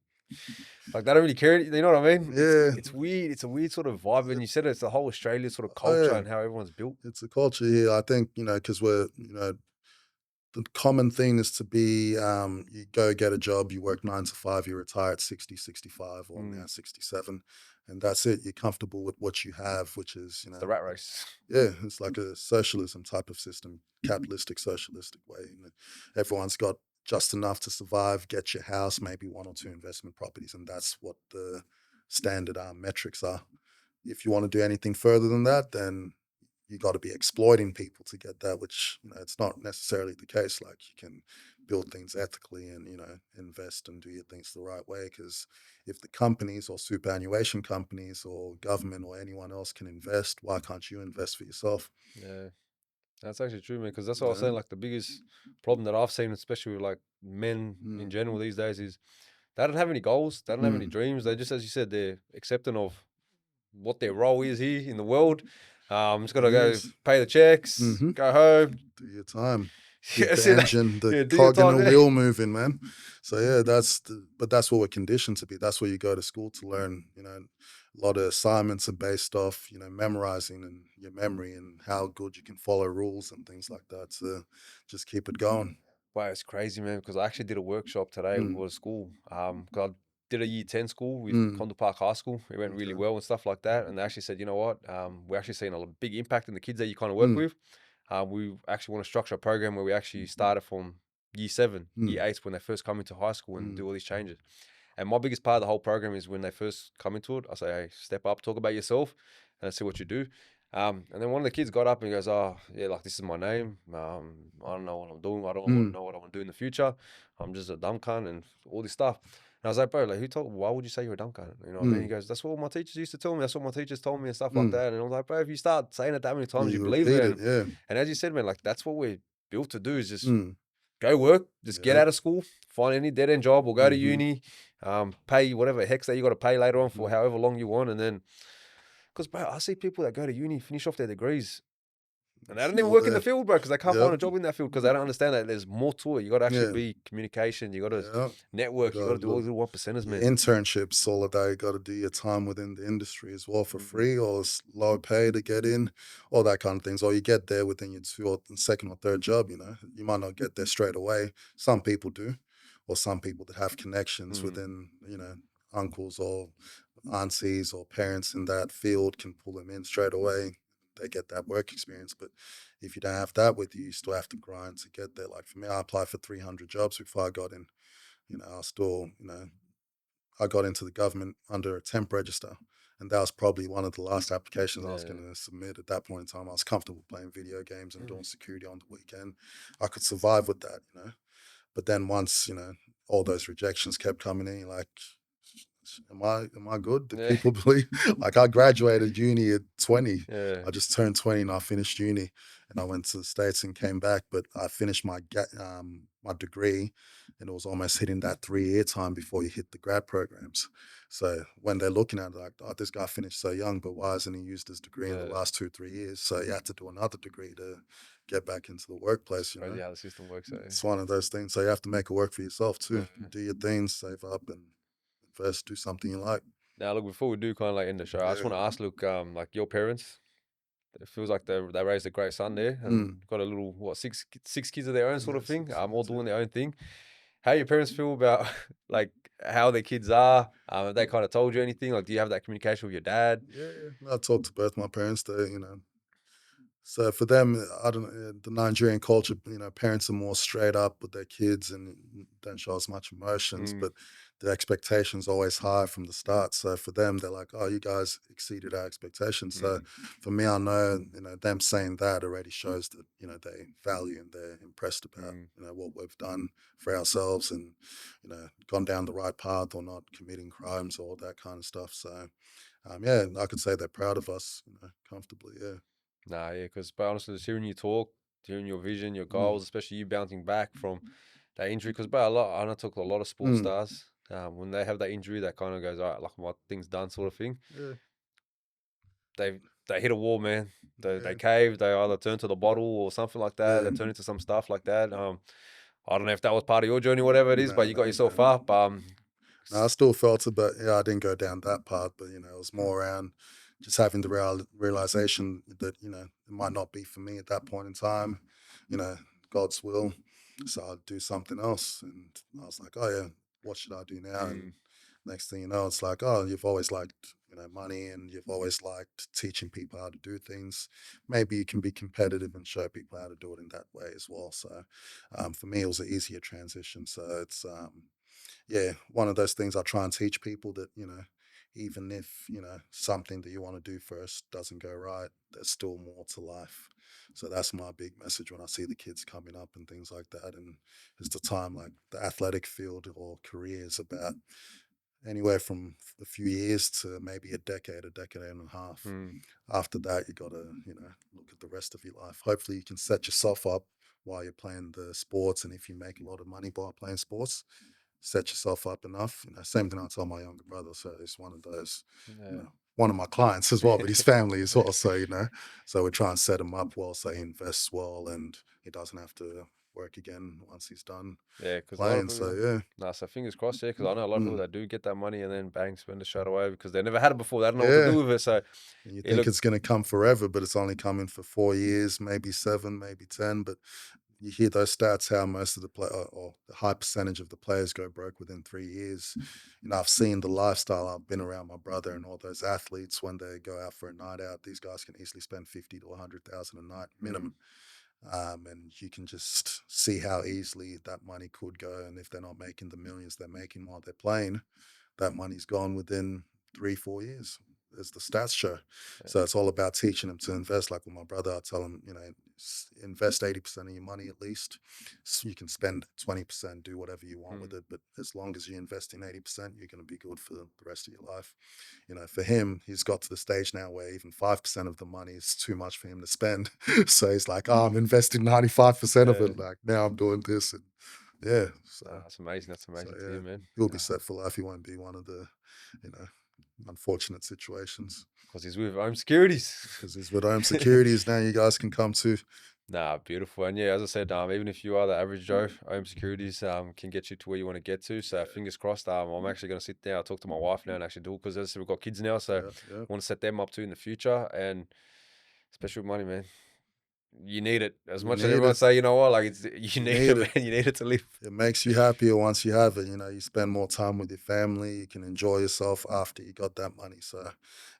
C: they don't really care. You know what I mean?
D: Yeah.
C: It's weird. It's a weird sort of vibe. And you said it's the whole Australia sort of
D: Oh,
C: culture
D: yeah.
C: and how everyone's built.
D: It's a culture here. I think, because we're, the common thing is to be, you go get a job, you work 9 to 5, you retire at 60, 65, or now 67, and that's it. You're comfortable with what you have, which is,
C: It's the rat race.
D: yeah, it's like a socialism type of system, capitalistic, socialistic way. Everyone's got just enough to survive, get your house, maybe 1 or 2 investment properties, and that's what the standard metrics are. If you want to do anything further than that, then you got to be exploiting people to get that, which it's not necessarily the case. Like, you can build things ethically and invest and do your things the right way. Because if the companies or superannuation companies or government or anyone else can invest, why can't you invest for yourself?
C: Yeah, that's actually true, man. Because that's what I was saying. Like, the biggest problem that I've seen, especially with like men in general these days, is they don't have any goals. They don't have any dreams. They just, as you said, they're accepting of what their role is here in the world. Just gotta go pay the checks, go home,
D: Do your time.
C: Yeah,
D: Keep
C: see
D: the
C: that-
D: engine, the
C: yeah, do your
D: cog in
C: time,
D: the
C: yeah.
D: wheel moving, man. So yeah, but that's what we're conditioned to be. That's what you go to school to learn. A lot of assignments are based off, memorizing and your memory and how good you can follow rules and things like that. So just keep it going.
C: Wow, it's crazy, man. Because I actually did a workshop today with a school. Because I did a year 10 school with Condell Park High School. It went really well and stuff like that. And they actually said, you know what? We're actually seeing a big impact in the kids that you kind of work with. We actually want to structure a program where we actually started from year 7, year 8 when they first come into high school and do all these changes. And my biggest part of the whole program is when they first come into it, I say, hey, step up, talk about yourself, and see what you do. And then one of the kids got up and goes, oh, yeah, like, this is my name. I don't know what I'm doing. I don't know what I want to do in the future. I'm just a dumb cunt and all this stuff. And I was like, bro, like, why would you say you're a dumb cunt? You know what I mean? He goes, that's what my teachers used to tell me. That's what my teachers told me and stuff like that. And I was like, bro, if you start saying it that many times, you believe
D: repeat
C: it.
D: Yeah.
C: And as you said, man, like, that's what we're built to do, is just go work, just get out of school, find any dead end job, or go to uni, pay whatever hex that you got to pay later on for however long you want. And then, because, bro, I see people that go to uni, finish off their degrees, and they don't even work in the field, bro, because they can't find a job in that field because they don't understand that there's more to it. You got to actually be communication. You got to network. You got to do all the little 1%ers, man.
D: Internships, all of that. You got to do your time within the industry as well for free, or it's low pay to get in, all that kind of things. Or you get there within your second or third job. You might not get there straight away. Some people do, or some people that have connections within, uncles or aunties or parents in that field can pull them in straight away. They get that work experience. But if you don't have that with you, you still have to grind to get there. Like for me, I applied for 300 jobs before I got in. I still, I got into the government under a temp register. And that was probably one of the last applications I was going to submit at that point in time. I was comfortable playing video games and doing security on the weekend. I could survive with that, But then once, all those rejections kept coming in, like, Am I good? Do
C: Yeah.
D: people believe? Like I graduated uni at 20.
C: Yeah.
D: I just turned 20 and I finished uni, and I went to the States and came back. But I finished my degree, and it was almost hitting that 3 year time before you hit the grad programs. So when they're looking at it, like, oh, this guy finished so young, but why hasn't he used his degree in the
C: Yeah.
D: last 2 3 years? So you had to do another degree to get back into the workplace. You
C: Crazy
D: know,
C: how the system works. Eh?
D: it's one of those things. So you have to make it work for yourself too.
C: Yeah.
D: Do your things, save up, and invest. Do something you like.
C: Now, look, before we do kind of like end the show, I just
D: Yeah.
C: want to ask, look, like your parents, it feels like they raised a great son there and got a little, what, six kids of their own sort
D: Yeah,
C: of thing,
D: 6
C: all
D: kids,
C: doing their own thing. How your parents feel about like how their kids are? Have they kind of told you anything? Like, do you have that communication with your dad?
D: Yeah. I talked to both my parents. So for them, I don't know, the Nigerian culture, parents are more straight up with their kids and don't show as much emotions,
C: Mm,
D: but the expectations always high from the start. So for them, they're like, oh, you guys exceeded our expectations. So
C: mm,
D: for me, I know, them saying that already shows that, they value and they're impressed about,
C: mm.
D: what we've done for ourselves and, gone down the right path or not committing crimes, all that kind of stuff. So, yeah, I could say they're proud of us, comfortably. Yeah.
C: Nah, yeah, because but honestly, just hearing you talk, hearing your vision, your
D: Mm.
C: goals, especially you bouncing back from that injury, because but a lot, I know talk to a lot of sports
D: Mm.
C: stars. When they have that injury, that kind of goes, all right, like my thing's done, sort of thing.
D: Yeah.
C: They hit a wall, man. They
D: Yeah.
C: cave. They either turn to the bottle or something like that.
D: Yeah.
C: They turn into some stuff like that. I don't know if that was part of your journey, whatever it is, but
D: No,
C: you got
D: no,
C: yourself
D: no.
C: up.
D: No, I still felt it, but yeah, I didn't go down that part. But it was more around just having the realization that it might not be for me at that point in time. God's will. So I'd do something else, and I was like, oh yeah, what should I do now? And
C: Mm,
D: next thing you know, it's like, oh, you've always liked money, and you've always liked teaching people how to do things. Maybe you can be competitive and show people how to do it in that way as well. So for me, it was an easier transition. So it's yeah, one of those things I try and teach people that, even if, something that you want to do first doesn't go right, there's still more to life. So that's my big message when I see the kids coming up and things like that. And it's the time like the athletic field or career is about anywhere from a few years to maybe a decade and a half.
C: mm,
D: After that, you got to, look at the rest of your life. Hopefully, you can set yourself up while you're playing the sports. And if you make a lot of money by playing sports, set yourself up enough. Same thing I tell my younger brother. So it's one of those,
C: yeah.
D: one of my clients as well, but his family as well. So, so we try and set him up well so he invests well and he doesn't have to work again once he's done
C: Yeah, because a lot of
D: playing. So,
C: people.
D: yeah.
C: Nah, so fingers crossed, yeah, because I know a lot of people
D: Mm.
C: that do get that money and then bang, spend it straight away because they never had it before. They don't know what to
D: Yeah.
C: do with it. So,
D: And you
C: yeah,
D: think
C: look,
D: it's going to come forever, but it's only coming for 4 years, maybe 7, maybe 10. But you hear those stats, how most of the or the high percentage of the players go broke within 3 years. I've seen the lifestyle. I've been around my brother and all those athletes when they go out for a night out. These guys can easily spend 50 to 100,000 a night minimum. And you can just see how easily that money could go. And if they're not making the millions they're making while they're playing, that money's gone within 3 4 years, as the stats show. So it's all about teaching them to invest. Like with my brother, I tell him, invest 80% of your money at least. So you can spend 20%, do whatever you want with it. But as long as you invest in 80%, you're going to be good for the rest of your life. For him, he's got to the stage now where even 5% of the money is too much for him to spend. So he's like, oh, I'm investing 95% of
C: yeah.
D: it. Like now I'm doing this. And yeah. So
C: That's amazing. That's amazing to
D: yeah,
C: hear, man.
D: he'll be set for life. He won't be one of the, you know, unfortunate situations.
C: Because he's with Home Securities.
D: Because he's with Home Securities now. You guys can come to.
C: Nah, beautiful. And yeah, as I said, even if you are the average Joe, Home Securities can get you to where you want to get to. So fingers crossed. I'm actually going to sit down, talk to my wife now and actually do it because as I said, we've got kids now. So
D: Yeah.
C: want to set them up too in the future. And especially with money, man. You need it. As
D: You
C: much as
D: need
C: everyone
D: it.
C: say, you know what, like you need
D: need
C: it,
D: it.
C: man. You need it to live.
D: It makes you happier once you have it. You spend more time with your family. You can enjoy yourself after you got that money. So,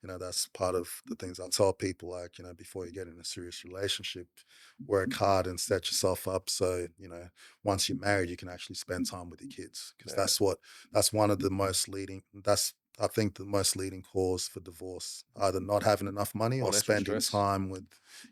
D: that's part of the things I tell people. Like, before you get in a serious relationship, work hard and set yourself up. So, once you're married, you can actually spend time with your kids because
C: Yeah.
D: that's one of the most leading. That's I think the most leading cause for divorce, either not having enough money or
C: Financial
D: spending
C: stress.
D: time with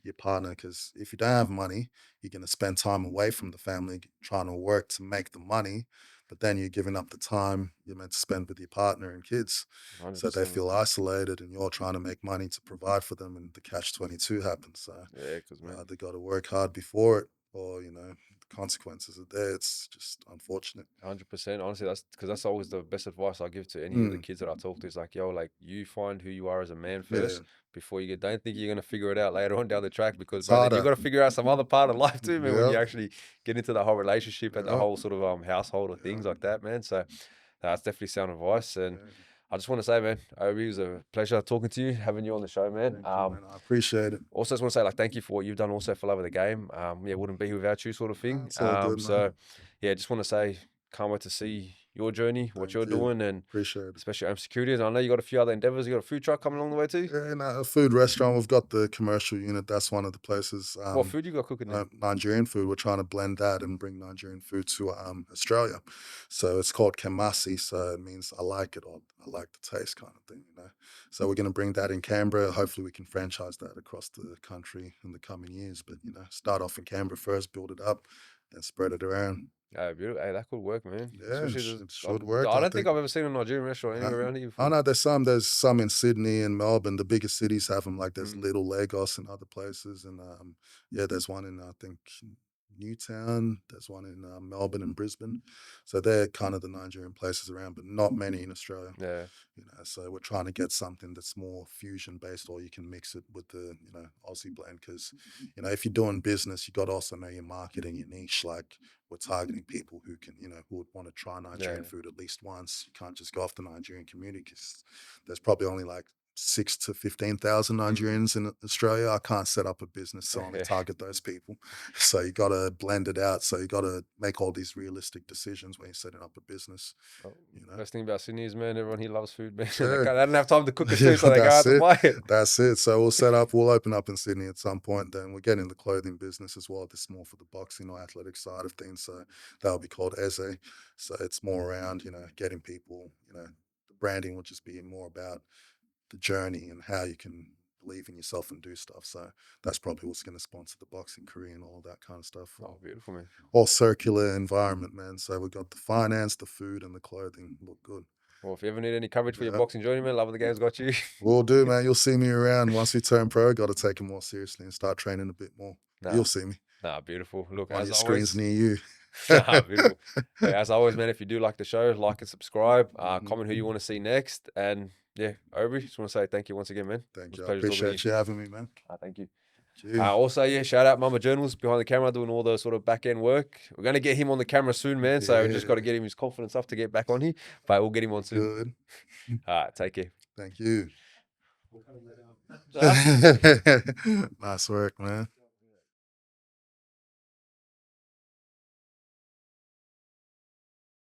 D: your partner. Because if you don't have money, you're going to spend time away from the family trying to work to make the money. but then you're giving up the time you're meant to spend with your partner and kids. So they
C: 100%.
D: feel isolated, and you're trying to make money to provide for them, and the catch-22 happens. So
C: Yeah, because man,
D: they got to work hard before it, or the consequences are there. It's just unfortunate.
C: 100%. Honestly, that's always the best advice I give to any of the kids that I talk to. Is like, yo, like you find who you are as a man
D: Yeah,
C: first before you get. Don't think you're gonna figure it out later on down the track, because
D: it's
C: brother, you
D: harder.
C: got to figure out some other part of life too, man. When
D: Yeah,
C: you actually get into the whole relationship and the
D: yeah,
C: whole sort of household or things like that, man. So that's definitely sound advice. And
D: yeah.
C: I just want to say, man, Obi, it was a pleasure talking to you, having you on the show, man.
D: Thank you, man. I appreciate it.
C: Also, just want to say, like, thank you for what you've done also for love of the game. Yeah, wouldn't be here without you, sort of thing.
D: It's all good, man.
C: So, yeah, just want to say, can't wait to see your journey, what
D: Thank
C: you're
D: you.
C: doing, and
D: Appreciate it.
C: especially home security. And I know you got a few other endeavors. You got a food truck coming along the way too.
D: Yeah, no, a food restaurant. We've got the commercial unit. That's one of the places.
C: What food you got cooking there?
D: Nigerian food. We're trying to blend that and bring Nigerian food to Australia. So it's called Kemasi. So it means I like it, or I like the taste, kind of thing. So we're going to bring that in Canberra. Hopefully we can franchise that across the country in the coming years. But start off in Canberra first, build it up, and spread it around.
C: Oh, beautiful. Hey, that could work, man.
D: Yeah,
C: Especially
D: it should work.
C: I don't think I've ever seen a Nigerian restaurant anywhere around here before.
D: I know there's some in Sydney and Melbourne. The bigger cities have them. Like there's Little Lagos and other places, and there's one in I think Newtown. There's one in Melbourne and Brisbane. So they're kind of the Nigerian places around, but not many in Australia.
C: Yeah.
D: So we're trying to get something that's more fusion based, or you can mix it with the Aussie blend, because if you're doing business, you got to also know your market and your niche. Like we're targeting people who can who would want to try Nigerian food at least once. You can't just go off the Nigerian community, because there's probably only like 6,000 to 15,000 Nigerians in Australia. I can't set up a business to only target those people. So you got to blend it out. So you got to make all these realistic decisions when you're setting up a business.
C: Best thing about Sydney is, man, everyone here loves food, man.
D: Yeah.
C: They don't have time to cook it too, so they go out to buy it.
D: That's it. So we'll open up in Sydney at some point. Then we're getting the clothing business as well. This is more for the boxing or athletic side of things. So that'll be called Obieze. So it's more around, getting people, the branding will just be more about the journey and how you can believe in yourself and do stuff. So that's probably what's going to sponsor the boxing career and all that kind of stuff.
C: Oh, beautiful, man.
D: All circular environment, man. So we've got the finance, the food, and the clothing. Look good.
C: Well, if you ever need any coverage for your boxing journey, man, Love of the Game's got you.
D: We'll do, man. You'll see me around. Once we turn pro, got to take it more seriously and start training a bit more. You'll see me.
C: Beautiful. Look,
D: on
C: as
D: your
C: always,
D: screens near you.
C: Beautiful. As always, man, if you do like the show, like and subscribe. Comment who you want to see next. And yeah, Obi, just want to say thank you once again, man.
D: Thank you. I appreciate you having me, man.
C: Thank you.
D: Cheers.
C: Also, shout out Mama Journals behind the camera doing all the sort of back end work. We're going to get him on the camera soon, man. So we just got to get him his confidence up to get back on here. But we'll get him on soon.
D: Good.
C: All right, take care.
D: Thank you. Nice work, man.